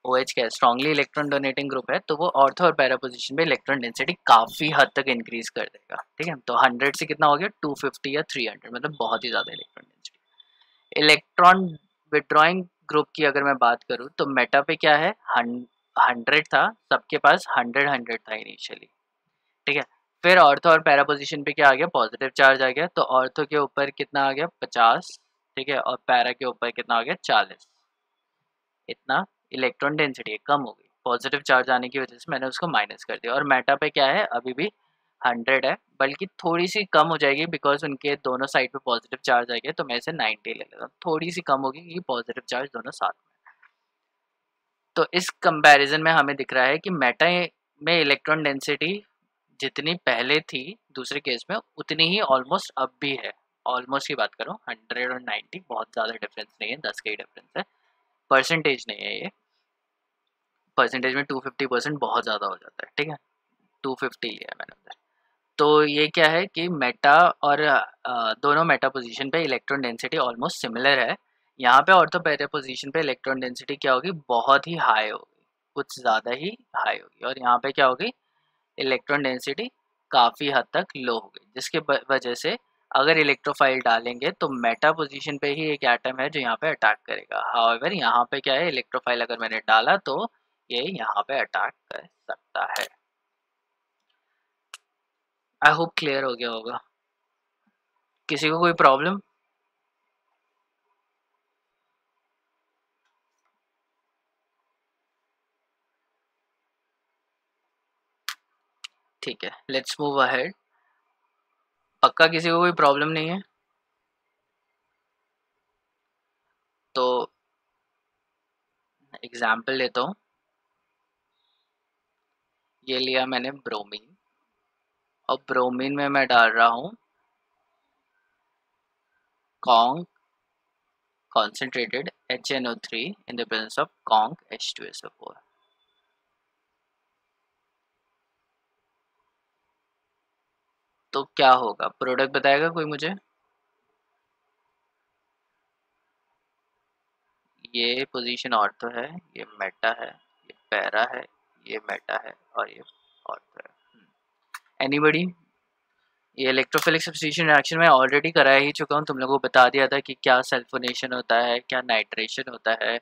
OH क्या है, स्ट्रांगली इलेक्ट्रॉन डोनेटिंग ग्रुप है, तो वो ऑर्थो और पैरा पोजीशन पे इलेक्ट्रॉन डेंसिटी काफ़ी हद तक इंक्रीज कर देगा। ठीक है, तो 100 से कितना हो गया 250 या 300, मतलब बहुत ही ज़्यादा electron density. Electron withdrawing group की अगर मैं बात करूँ तो मेटा पे क्या है, 100 था, सबके पास 100 था इनिशियली। ठीक है, फिर ऑर्थो और पैरा पोजीशन पे क्या आ गया, पॉजिटिव चार्ज आ गया, तो ऑर्थो के ऊपर कितना आ गया 50, ठीक है, और पैरा के ऊपर कितना आ गया 40। इतना इलेक्ट्रॉन डेंसिटी कम हो गई, पॉजिटिव चार्ज आने की वजह से मैंने उसको माइनस कर दिया। और मेटा पे क्या है, अभी भी 100 है, बल्कि थोड़ी सी कम हो जाएगी बिकॉज उनके दोनों साइड पे पॉजिटिव चार्ज आ गया, तो मैं इसे 90 ले लेता हूँ, थोड़ी सी कम होगी क्योंकि पॉजिटिव चार्ज दोनों साथ में। तो इस कंपैरिजन में हमें दिख रहा है कि मेटा में इलेक्ट्रॉन डेंसिटी जितनी पहले थी दूसरे केस में उतनी ही ऑलमोस्ट अब भी है। ऑलमोस्ट की बात करो, 100 और 90 बहुत ज़्यादा डिफरेंस नहीं है, 10 का ही डिफरेंस है, परसेंटेज नहीं है ये। परसेंटेज में 250% बहुत ज़्यादा हो जाता है। ठीक है, 250 लिया है मैंने उधर। तो ये क्या है कि मेटा और दोनों मेटा पोजीशन पे इलेक्ट्रॉन डेंसिटी ऑलमोस्ट सिमिलर है। यहाँ पे ऑर्थो पैरा पोजीशन पे इलेक्ट्रॉन डेंसिटी क्या होगी, बहुत ही हाई होगी, कुछ ज़्यादा ही हाई होगी। और यहाँ पे क्या होगी, इलेक्ट्रॉन डेंसिटी काफ़ी हद तक लो हो गई, जिसके वजह से अगर इलेक्ट्रोफाइल डालेंगे तो मेटा पोजीशन पे ही एक एटम है जो यहाँ पे अटैक करेगा। हाउएवर यहाँ पे क्या है, इलेक्ट्रोफाइल अगर मैंने डाला तो ये यहाँ पे अटैक कर सकता है। आई होप क्लियर हो गया होगा। किसी को कोई प्रॉब्लम? ठीक है, लेट्स मूव अहेड। पक्का किसी को कोई प्रॉब्लम नहीं है? तो एग्जाम्पल लेता हूँ, ये लिया मैंने ब्रोमीन, और ब्रोमीन में मैं डाल रहा हूँ conc concentrated HNO3 in the presence of conc H2SO4। तो क्या होगा, प्रोडक्ट बताएगा कोई मुझे? ये पोजीशन ऑर्थो है, ये मेटा है, ये पैरा है, ये मेटा है, और ये ऑर्थो है। एनीबडी? ये इलेक्ट्रोफिलिक सब्स्टिट्यूशन रिएक्शन में ऑलरेडी करा ही चुका हूँ, तुम लोगों को बता दिया था कि क्या सल्फोनेशन होता है, क्या नाइट्रेशन होता है,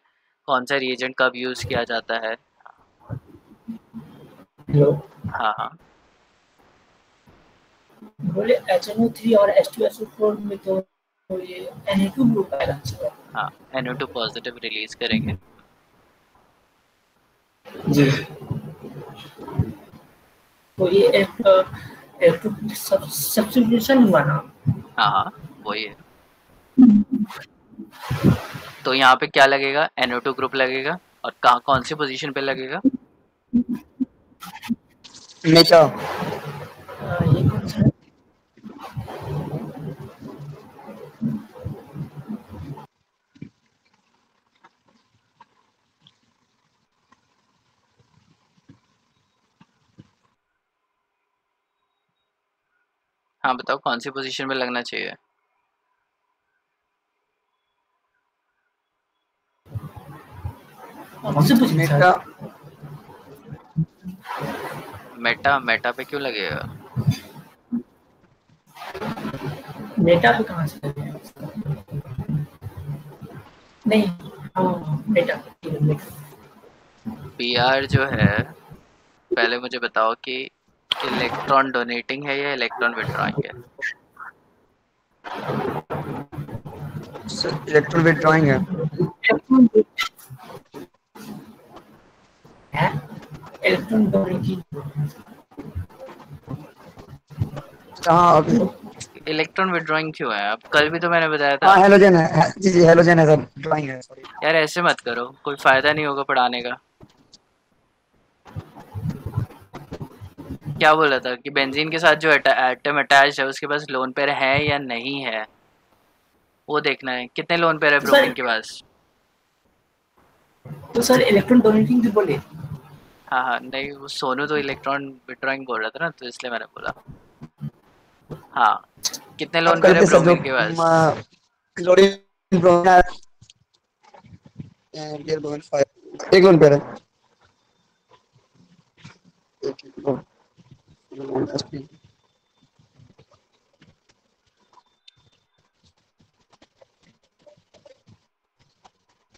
कौन सा रिएजेंट कब यूज किया जाता है। हेलो, हाँ हाँ बोले HNO3 और H2SO4 में तो ये Na2 ग्रुप आएगा। हाँ, NO2 पॉजिटिव रिलीज करेंगे जी। तो ये एक सब्स्टिट्यूशन हुआ ना? हाँ हाँ वही है। तो यहाँ पे क्या लगेगा, NO2 ग्रुप लगेगा, और कहाँ कौन सी पोजीशन पे लगेगा? मेटा। ये कौन सा है? हाँ बताओ कौन सी पोजीशन पे लगना चाहिए? मेटा। मेटा, मेटा पे क्यों लगेगा? मेटा पे कहाँ से लगेगा? नहीं, हाँ मेटा। PR जो है, पहले मुझे बताओ कि इलेक्ट्रॉन डोनेटिंग है या इलेक्ट्रॉन विड्रॉइंग है? इलेक्ट्रॉन विड्रॉइंग है। इलेक्ट्रॉन डोनेटिंग कहाँ अभी? इलेक्ट्रॉन विड्रॉइंग क्यों है? अब कल भी तो मैंने बताया था। हाँ हेलोजन है, जी जी हेलोजन है सर, ड्राइंग है। यार ऐसे मत करो, कोई फायदा नहीं होगा पढ़ाने का। क्या बोला था कि बेंजीन के साथ जो एटम अटैच है उसके पास लोन पेयर है या नहीं है, वो देखना है। कितने लोन पेयर है ब्रोमीन के पास? तो सर इलेक्ट्रॉन डोनेटिंग भी बोले। हाँ हाँ, नहीं वो सोनू तो इलेक्ट्रॉन विड्रॉइंग बोल रहा था ना, तो इसलिए मैंने बोला। हाँ, कितने लोन पेयर है ब्रोमीन के पास? क्लोरीन ब्रोमीन एक लोन पेयर है।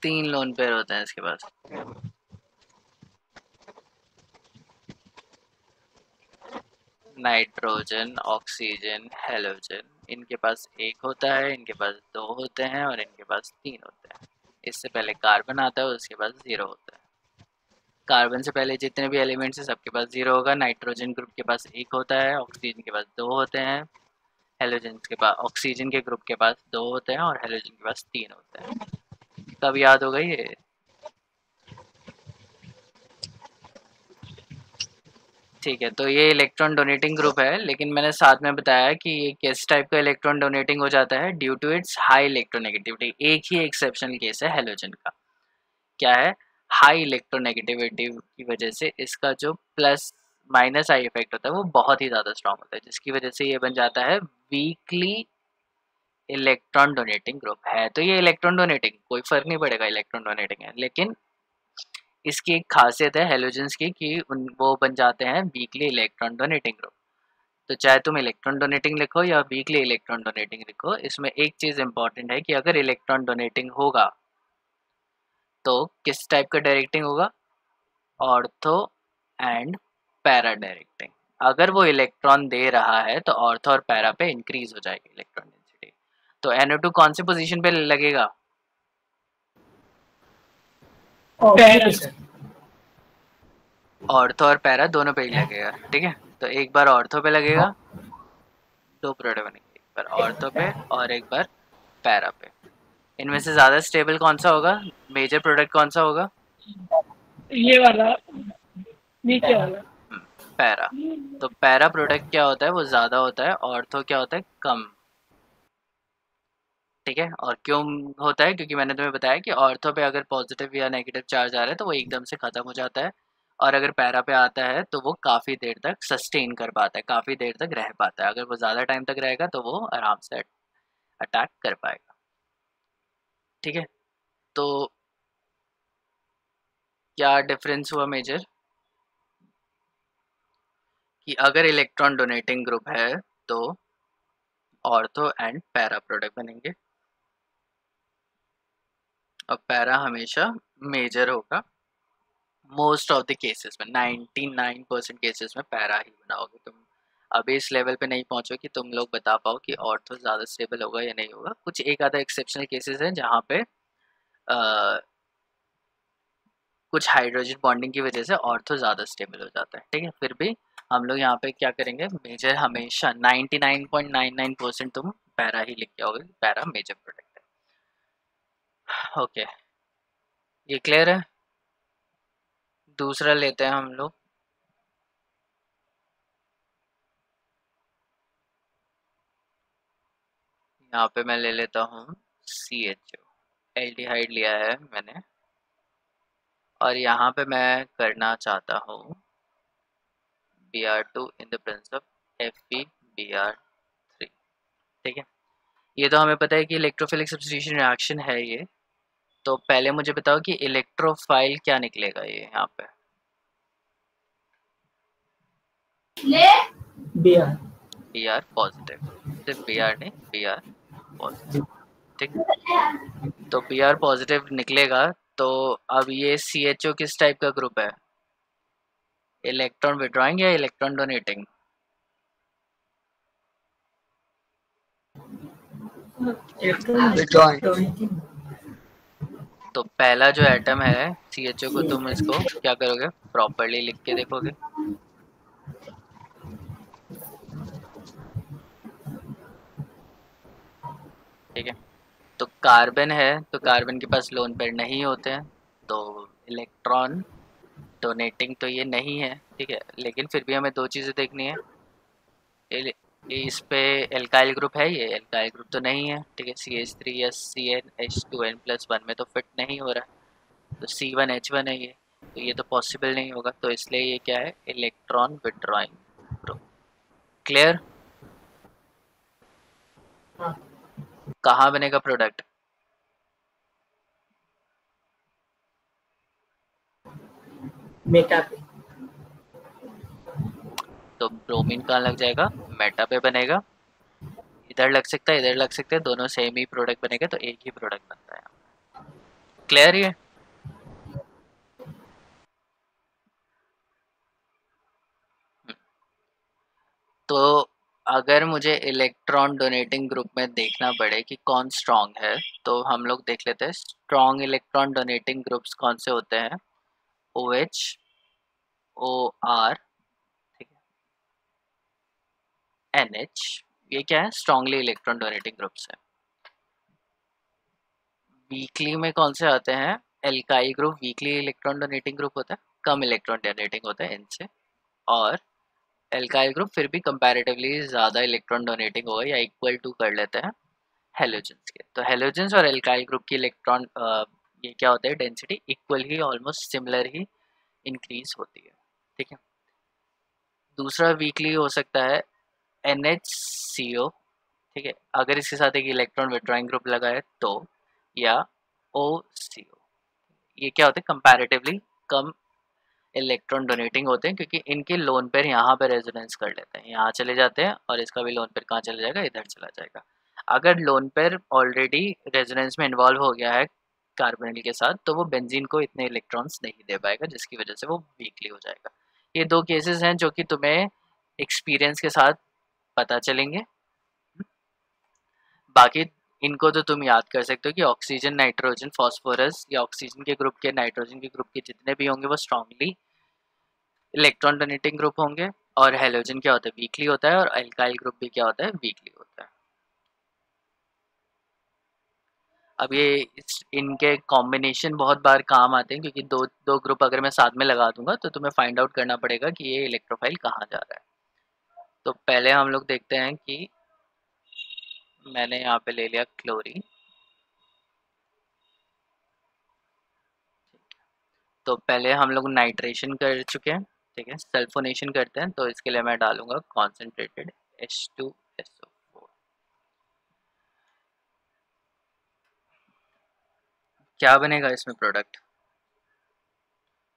तीन लोन पेयर होते हैं इसके पास। नाइट्रोजन, ऑक्सीजन, हेलोजन, इनके पास एक होता है, इनके पास दो होते हैं और इनके पास तीन होते हैं। इससे पहले कार्बन आता है, उसके पास जीरो होता है। कार्बन से पहले जितने भी एलिमेंट्स हैं सबके पास जीरो होगा। नाइट्रोजन ग्रुप के पास एक होता है, ऑक्सीजन के पास दो होते हैं, हेलोजन के पास, ऑक्सीजन के ग्रुप के पास दो होते हैं और हेलोजन के पास तीन होते हैं। कब याद होगा ये? ठीक है, तो ये इलेक्ट्रॉन डोनेटिंग ग्रुप है, लेकिन मैंने साथ में बताया कि ये किस टाइप का इलेक्ट्रॉन डोनेटिंग हो जाता है, due to its high electronegativity. एक ही एक्सेप्शनल केस है हेलोजन का, क्या है? हाई इलेक्ट्रोनेगेटिविटी की वजह से इसका जो प्लस माइनस आई इफेक्ट होता है वो बहुत ही ज़्यादा स्ट्रांग होता है, जिसकी वजह से ये बन जाता है वीकली इलेक्ट्रॉन डोनेटिंग ग्रुप। है तो ये इलेक्ट्रॉन डोनेटिंग, कोई फर्क नहीं पड़ेगा इलेक्ट्रॉन डोनेटिंग है, लेकिन इसकी एक खासियत है हेलोजेंस की कि वो बन जाते हैं वीकली इलेक्ट्रॉन डोनेटिंग ग्रुप। तो चाहे तुम इलेक्ट्रॉन डोनेटिंग लिखो या वीकली इलेक्ट्रॉन डोनेटिंग लिखो, इसमें एक चीज़ इंपॉर्टेंट है कि अगर इलेक्ट्रॉन डोनेटिंग होगा तो किस टाइप का डायरेक्टिंग होगा? Ortho and para directing. अगर वो इलेक्ट्रॉन दे रहा है तो ऑर्थो और पैरा पे इंक्रीज हो जाएगी इलेक्ट्रॉन डेंसिटी। तो NO2 कौन सी पोजीशन पे लगेगा? ऑर्थो और पैरा दोनों पे ही लगेगा, ठीक है। तो एक बार ऑर्थो पे लगेगा, दो प्रोडक्ट बनेंगे, एक बार ऑर्थो पे और एक बार पैरा पे। इनमें से ज्यादा स्टेबल कौन सा होगा? मेजर प्रोडक्ट कौन सा होगा? ये वाला नीचे वाला पैरा। तो पैरा प्रोडक्ट क्या होता है? वो ज्यादा होता है, ऑर्थो क्या होता है? कम। ठीक है, और क्यों होता है? क्योंकि मैंने तुम्हें बताया कि ऑर्थो पे अगर पॉजिटिव या नेगेटिव चार्ज आ रहा है तो वो एकदम से खत्म हो जाता है, और अगर पैरा पे आता है तो वो काफ़ी देर तक सस्टेन कर पाता है, काफ़ी देर तक रह पाता है। अगर वो ज़्यादा टाइम तक रहेगा तो वो आराम से अटैक कर पाएगा। ठीक है, तो क्या डिफरेंस हुआ मेजर? कि अगर इलेक्ट्रॉन डोनेटिंग ग्रुप है तो ऑर्थो एंड पैरा प्रोडक्ट बनेंगे, और पैरा हमेशा मेजर होगा। मोस्ट ऑफ द केसेस में 99% केसेस में पैरा ही बनाओगे तुम। अभी इस लेवल पे नहीं पहुंचो कि तुम लोग बता पाओ कि ऑर्थो ज़्यादा स्टेबल होगा या नहीं होगा। कुछ एक आधा एक्सेप्शनल केसेस हैं जहाँ पे कुछ हाइड्रोजन बॉन्डिंग की वजह से ऑर्थो ज़्यादा स्टेबल हो जाता है, ठीक है। फिर भी हम लोग यहाँ पे क्या करेंगे, मेजर हमेशा 99.99% तुम पैरा ही लिख के आओगे, पैरा मेजर प्रोडक्ट है। ओके, ये क्लियर है। दूसरा लेते हैं हम लोग। यहाँ पे मैं ले लेता हूँ CHO, एल्डिहाइड लिया है मैंने, और यहाँ पे मैं करना चाहता हूँ Br2 in the presence of FeBr3। ठीक है, ये तो हमें पता है कि इलेक्ट्रोफिलिक सब्स्टिट्यूशन रिएक्शन है ये। तो पहले मुझे बताओ कि इलेक्ट्रोफाइल क्या निकलेगा ये यहाँ पे? Br पॉजिटिव, सिर्फ Br नहीं, Br पॉजिटिव। ठीक, तो Br पॉजिटिव निकलेगा। तो अब ये CHO किस टाइप का ग्रुप है? इलेक्ट्रॉन विड्रॉइंग या इलेक्ट्रॉन डोनेटिंग? तो पहला जो एटम है CHO को तुम इसको क्या करोगे? प्रॉपरली लिख के देखोगे। ठीक है, तो कार्बन है, तो कार्बन के पास लोन पेयर नहीं होते हैं, तो इलेक्ट्रॉन डोनेटिंग तो ये नहीं है। ठीक है, लेकिन फिर भी हमें दो चीज़ें देखनी है। इस पे एल्काइल ग्रुप है, ये एल्काइल ग्रुप तो नहीं है। ठीक है, CH3 या CnH2n+1 में तो फिट नहीं हो रहा है, तो C1H1 है ये, तो ये तो पॉसिबल नहीं होगा। तो इसलिए ये क्या है? Electron withdrawing group. क्लियर? कहाँ बनेगा प्रोडक्ट? मेटा पे। तो ब्रोमीन कहाँ लग जाएगा, मेटा पे बनेगा। इधर लग सकता है, इधर लग सकता है, दोनों सेम ही प्रोडक्ट बनेगा, तो एक ही प्रोडक्ट बनता है। क्लियर है? तो अगर मुझे इलेक्ट्रॉन डोनेटिंग ग्रुप में देखना पड़े कि कौन स्ट्रॉन्ग है, तो हम लोग देख लेते हैं स्ट्रॉन्ग इलेक्ट्रॉन डोनेटिंग ग्रुप्स कौन से होते हैं। OH, OR, ठीक है, NH, ये क्या है, स्ट्रॉन्गली इलेक्ट्रॉन डोनेटिंग ग्रुप्स है। वीकली में कौन से आते हैं, alkyl group weekly electron donating group होता है, कम इलेक्ट्रॉन डोनेटिंग होता है इनसे। और एल्काइल ग्रुप फिर भी कंपैरेटिवली ज़्यादा इलेक्ट्रॉन डोनेटिंग होगा या इक्वल टू कर लेते हैं हेलोजेंस के। तो हेलोजेंस और एल्काइल ग्रुप की इलेक्ट्रॉन ये क्या होता है, डेंसिटी इक्वल ही, ऑलमोस्ट सिमिलर ही इंक्रीज होती है। ठीक है, दूसरा वीकली हो सकता है NHCO, ठीक है, अगर इसके साथ एक इलेक्ट्रॉन विड्रॉइंग ग्रुप लगा है तो, या OCO, ये क्या होते हैं, कंपैरेटिवली कम इलेक्ट्रॉन डोनेटिंग होते हैं, क्योंकि इनके लोन पेयर यहाँ पे रेजोनेंस कर लेते हैं, यहाँ चले जाते हैं, और इसका भी लोन पेयर कहाँ चला जाएगा, इधर चला जाएगा। अगर लोन पेयर ऑलरेडी रेजोनेंस में इन्वॉल्व हो गया है कार्बोनिल के साथ, तो वो बेंजीन को इतने इलेक्ट्रॉन्स नहीं दे पाएगा, जिसकी वजह से वो वीकली हो जाएगा। ये दो केसेस हैं जो कि तुम्हें एक्सपीरियंस के साथ पता चलेंगे। बाकी इनको तो तुम याद कर सकते हो कि ऑक्सीजन, नाइट्रोजन, फास्फोरस, या ऑक्सीजन के ग्रुप के, नाइट्रोजन के ग्रुप के जितने भी होंगे वो स्ट्रांगली इलेक्ट्रॉन डोनेटिंग ग्रुप होंगे, और हेलोजन क्या होता है, वीकली होता है, और अल्काइल ग्रुप भी क्या होता है, वीकली होता है। अब ये इनके कॉम्बिनेशन बहुत बार काम आते हैं, क्योंकि दो दो ग्रुप अगर मैं साथ में लगा दूंगा तो तुम्हें फाइंड आउट करना पड़ेगा कि ये इलेक्ट्रोफाइल कहाँ जा रहा है। तो पहले हम लोग देखते हैं कि मैंने यहाँ पे ले लिया क्लोरीन। तो पहले हम लोग नाइट्रेशन कर चुके हैं, ठीक है, सल्फोनेशन करते हैं, तो इसके लिए मैं डालूंगा कॉन्सेंट्रेटेड H2SO4। क्या बनेगा इसमें प्रोडक्ट,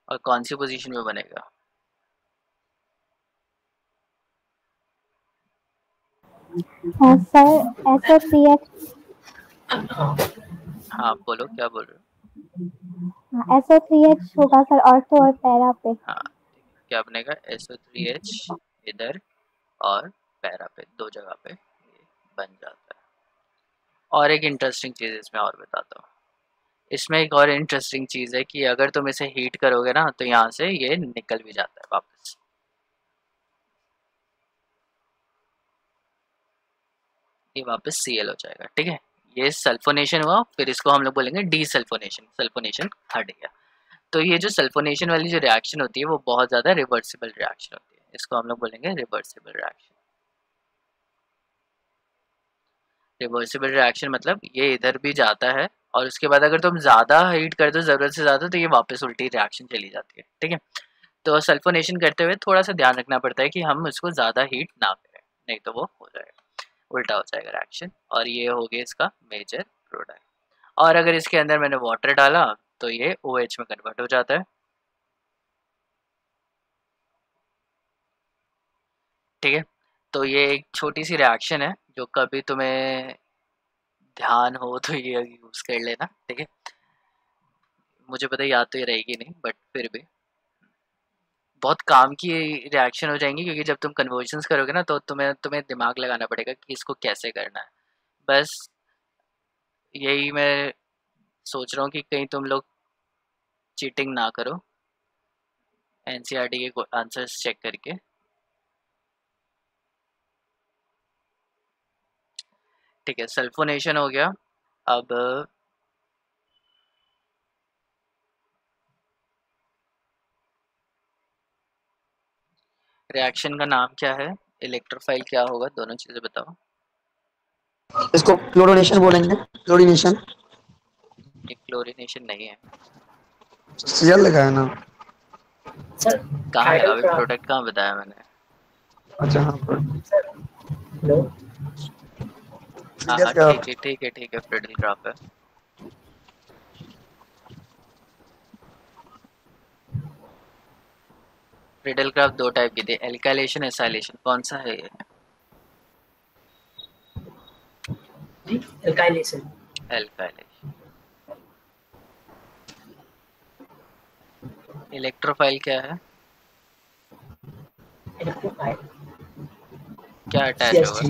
और कौन सी पोजीशन में बनेगा? Sir SO3H। हाँ बोलो, क्या बोल रहे SO3H होगा सर, ऑर्थो और पैरा पे। हो? हाँ, क्या बनेगा, SO3H इधर और पैरा पे, दो जगह पे ये बन जाता है। और एक इंटरेस्टिंग चीज़ इसमें और बताता हूँ। इसमें एक और इंटरेस्टिंग चीज़ है कि अगर तुम इसे हीट करोगे ना, तो यहाँ से ये निकल भी जाता है वापस। ये वापस Cl हो जाएगा, ठीक है। ये सल्फोनेशन हुआ, फिर इसको हम लोग बोलेंगे डीसल्फोनेशन, सल्फोनेशन हट गया। तो ये जो सल्फोनेशन वाली जो रिएक्शन होती है वो बहुत ज़्यादा रिवर्सिबल रिएक्शन होती है, इसको हम लोग बोलेंगे रिवर्सिबल रिएक्शन। रिवर्सिबल रिएक्शन मतलब ये इधर भी जाता है, और उसके बाद अगर तुम ज़्यादा हीट कर दो, ज़रूरत से ज़्यादा, तो ये वापस उल्टी रिएक्शन चली जाती है, ठीक है। तो सल्फोनेशन करते हुए थोड़ा सा ध्यान रखना पड़ता है कि हम इसको ज़्यादा हीट ना करें, नहीं तो वो हो जाएगा, उल्टा हो जाएगा रिएक्शन, और ये हो गया इसका मेजर प्रोडक्ट। और अगर इसके अंदर मैंने वाटर डाला तो ये OH में कन्वर्ट हो जाता है, ठीक है। तो ये एक छोटी सी रिएक्शन है, जो कभी तुम्हें ध्यान हो तो ये यूज़ कर लेना, ठीक है। मुझे पता है याद तो ये रहेगी नहीं, बट फिर भी बहुत काम की रिएक्शन हो जाएंगी, क्योंकि जब तुम कन्वर्जन्स करोगे ना, तो तुम्हें तुम्हें दिमाग लगाना पड़ेगा कि इसको कैसे करना है। बस यही मैं सोच रहा हूँ कि कहीं तुम लोग चीटिंग ना करो NCERT के आंसर्स चेक करके। ठीक है, सल्फोनेशन हो गया। अब रिएक्शन का नाम क्या है, इलेक्ट्रोफाइल क्या होगा, दोनों चीजें बताओ। इसको क्लोरोनेशन बोलेंगे, क्लोरीनेशन। ये क्लोरीनेशन नहीं है। सीएल लगा है ना सर कहाँ लगा, अभी हाइड्रोग्राफ। प्रोडक्ट कहाँ बताया मैंने? अच्छा हाँ सर हेलो। हाँ हाँ, ठीक है ठीक है ठीक है, फ्रेडल ग्राफ है। फ्रिडल क्राफ्ट दो टाइप की थी, एल्काइलेशन एसाइलेशन, कौन सा है ये? जी एल्काइलेशन। एल्काइलेशन। इलेक्ट्रोफाइल क्या है? इलेक्ट्रोफाइल क्या अटैच होगा?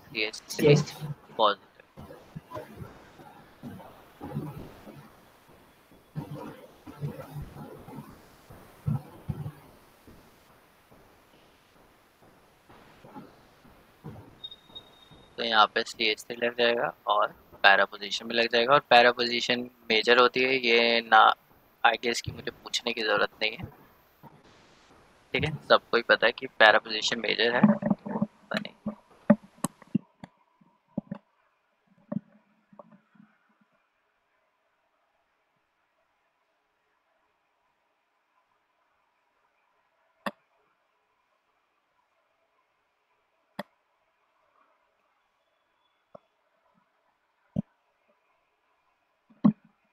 CH3 CH3 CH3। पॉजिटिव। तो यहाँ पे CH3 लग जाएगा और पैरा पोजीशन में लग जाएगा, और पैरा पोजीशन मेजर होती है, ये ना आई गेस की मुझे पूछने की ज़रूरत नहीं है, ठीक है, सबको ही पता है कि पैरा पोजीशन मेजर है, बनेगी।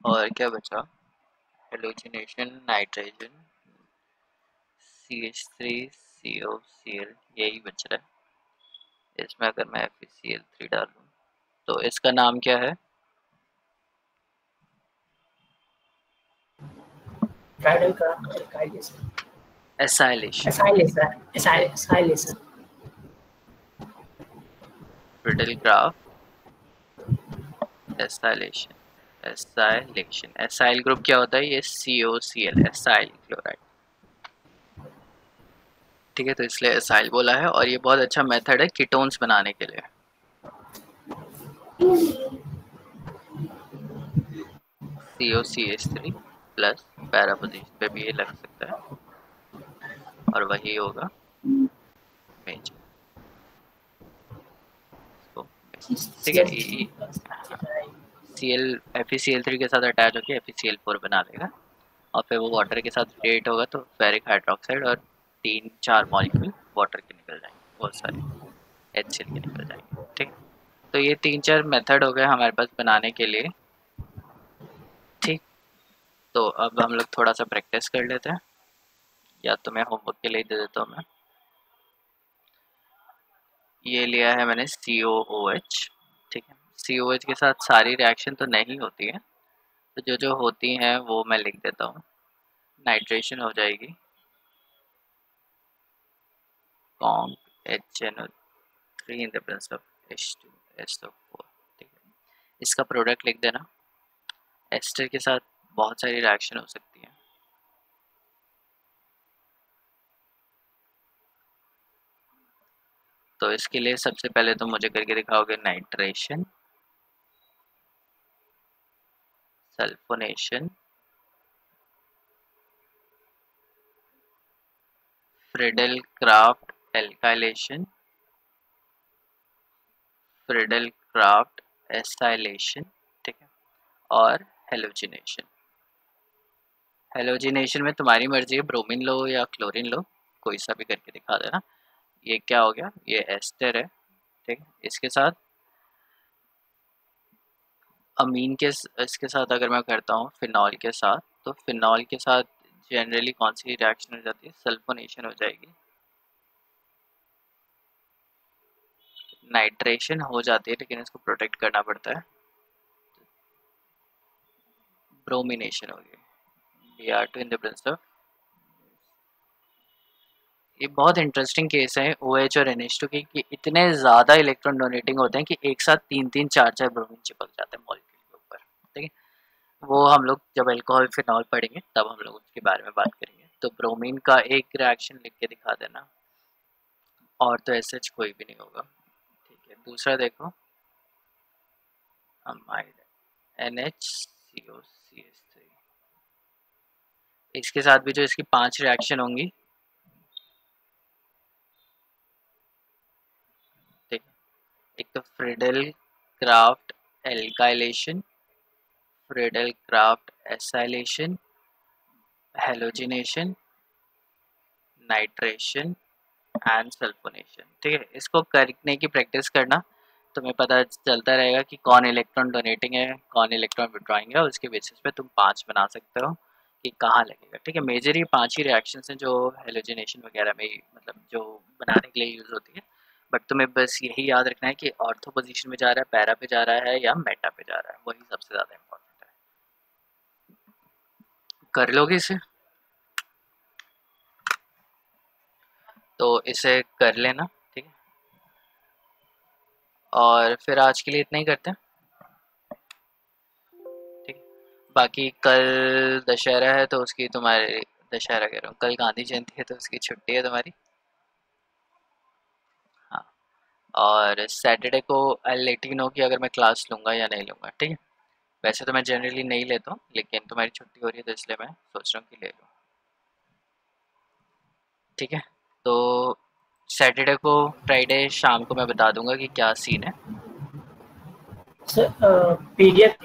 और क्या बचा? हेलोजिनेशन, नाइट्रोजन, CH3, COCl, यही बच रहा है। इसमें अगर मैं FeCl3 डालूं तो इसका नाम क्या है? Friedl craft alkylation. Acylation. Acylation acylation. Friedel Crafts acylation. Acylation, acyl group क्या होता है? ये COCl, एसाइल क्लोराइड, ठीक है, तो इसलिए एसाइल बोला है। और ये बहुत अच्छा मेथड है कीटोन्स बनाने के लिए। COCH3 प्लस पैरा पोजीशन पे भी ये लग सकता है, और वही होगा मेजर, ठीक है। FeCl3 के साथ अटैच होकर FeCl4 बना लेगा, और फिर वो वाटर के साथ रिएक्ट होगा तो फेरिक हाइड्रोक्साइड और 3-4 मॉलिक्यूल वाटर के निकल जाएंगे, बहुत सारे HCl के निकल जाएंगे, ठीक है। तो ये 3-4 मेथड हो गए हमारे पास बनाने के लिए, ठीक। तो अब हम लोग थोड़ा सा प्रैक्टिस कर लेते हैं, या तो मैं होमवर्क के लिए दे देता हूँ। मैं ये लिया है मैंने COOH, ठीक है। COH के साथ सारी रिएक्शन तो नहीं होती है, तो जो जो होती हैं वो मैं लिख देता हूँ। नाइट्रेशन हो जाएगी conc HNO3 in the presence of H2SO4, ठीक है। इसका प्रोडक्ट लिख देना। एस्टर के साथ बहुत सारी रिएक्शन हो सकती है, तो इसके लिए सबसे पहले तो मुझे करके दिखाओगे nitration, sulphonation, Friedel Crafts alkylation, Friedel Crafts acylation, ठीक है, और हेलोजिनेशन। हेलोजिनेशन में तुम्हारी मर्जी है, ब्रोमीन लो या क्लोरीन लो, कोई सा भी करके दिखा देना। ये क्या हो गया? ये एस्टर है, ठीक है। इसके साथ अमीन के इसके साथ अगर मैं करता हूँ फिनॉल के साथ, तो फिनॉल के साथ जनरली कौन सी रिएक्शन हो जाती है? सल्फोनेशन हो जाएगी, नाइट्रेशन हो जाती है, लेकिन इसको प्रोटेक्ट करना पड़ता है, ब्रोमिनेशन होगी, Br2 in the presence of. ये बहुत इंटरेस्टिंग केस है OH और NH2 के, कि इतने ज़्यादा इलेक्ट्रॉन डोनेटिंग होते हैं कि एक साथ 3-3 4-4 ब्रोमीन चिपक जाते हैं मॉलिक्यूल के ऊपर, ठीक है। वो हम लोग जब अल्कोहल फिनॉल पढ़ेंगे तब हम लोग उसके बारे में बात करेंगे। तो ब्रोमीन का एक रिएक्शन लिख के दिखा देना, और तो ऐसे कोई भी नहीं होगा, ठीक है। दूसरा देखो, अमाइड NHCOCH3, इसके साथ भी जो इसकी 5 रिएक्शन होंगी, ठीक है। एक तो Friedel Crafts alkylation, Friedel Crafts acylation, halogenation, nitration and sulphonation, ठीक है। इसको करने की प्रैक्टिस करना, तुम्हें पता चलता रहेगा कि कौन इलेक्ट्रॉन डोनेटिंग है, कौन इलेक्ट्रॉन विड्रॉइंग है, उसके बेसिस पे तुम 5 बना सकते हो, कि कहाँ लगेगा। ठीक है, मेजर ही 5 ही रिएक्शंस हैं जो हेलोजिनेशन वगैरह में मतलब जो बनाने के लिए यूज़ होती है। बट तुम्हें बस यही याद रखना है कि ऑर्थो पोजीशन में जा रहा है, पैरा पे जा रहा है या मेटा पे जा रहा है, वही सबसे ज़्यादा इम्पोर्टेंट है। कर लोगे इसे? तो इसे कर लेना, ठीक है। और फिर आज के लिए इतना ही करते हैं, ठीक है। बाकी कल दशहरा है तो उसकी तुम्हारी, दशहरा कह रहा हूँ, कल गांधी जयंती है तो उसकी छुट्टी है तुम्हारी। हाँ, और सैटरडे को आई लेट यू नो कि अगर मैं क्लास लूँगा या नहीं लूँगा, ठीक है। वैसे तो मैं जनरली नहीं लेता हूँ, लेकिन तुम्हारी छुट्टी हो रही है तो इसलिए मैं सोच रहा हूँ कि ले लूँ, ठीक है। तो सैटरडे को, फ्राइडे शाम को मैं बता दूंगा कि क्या सीन है। Sir PDF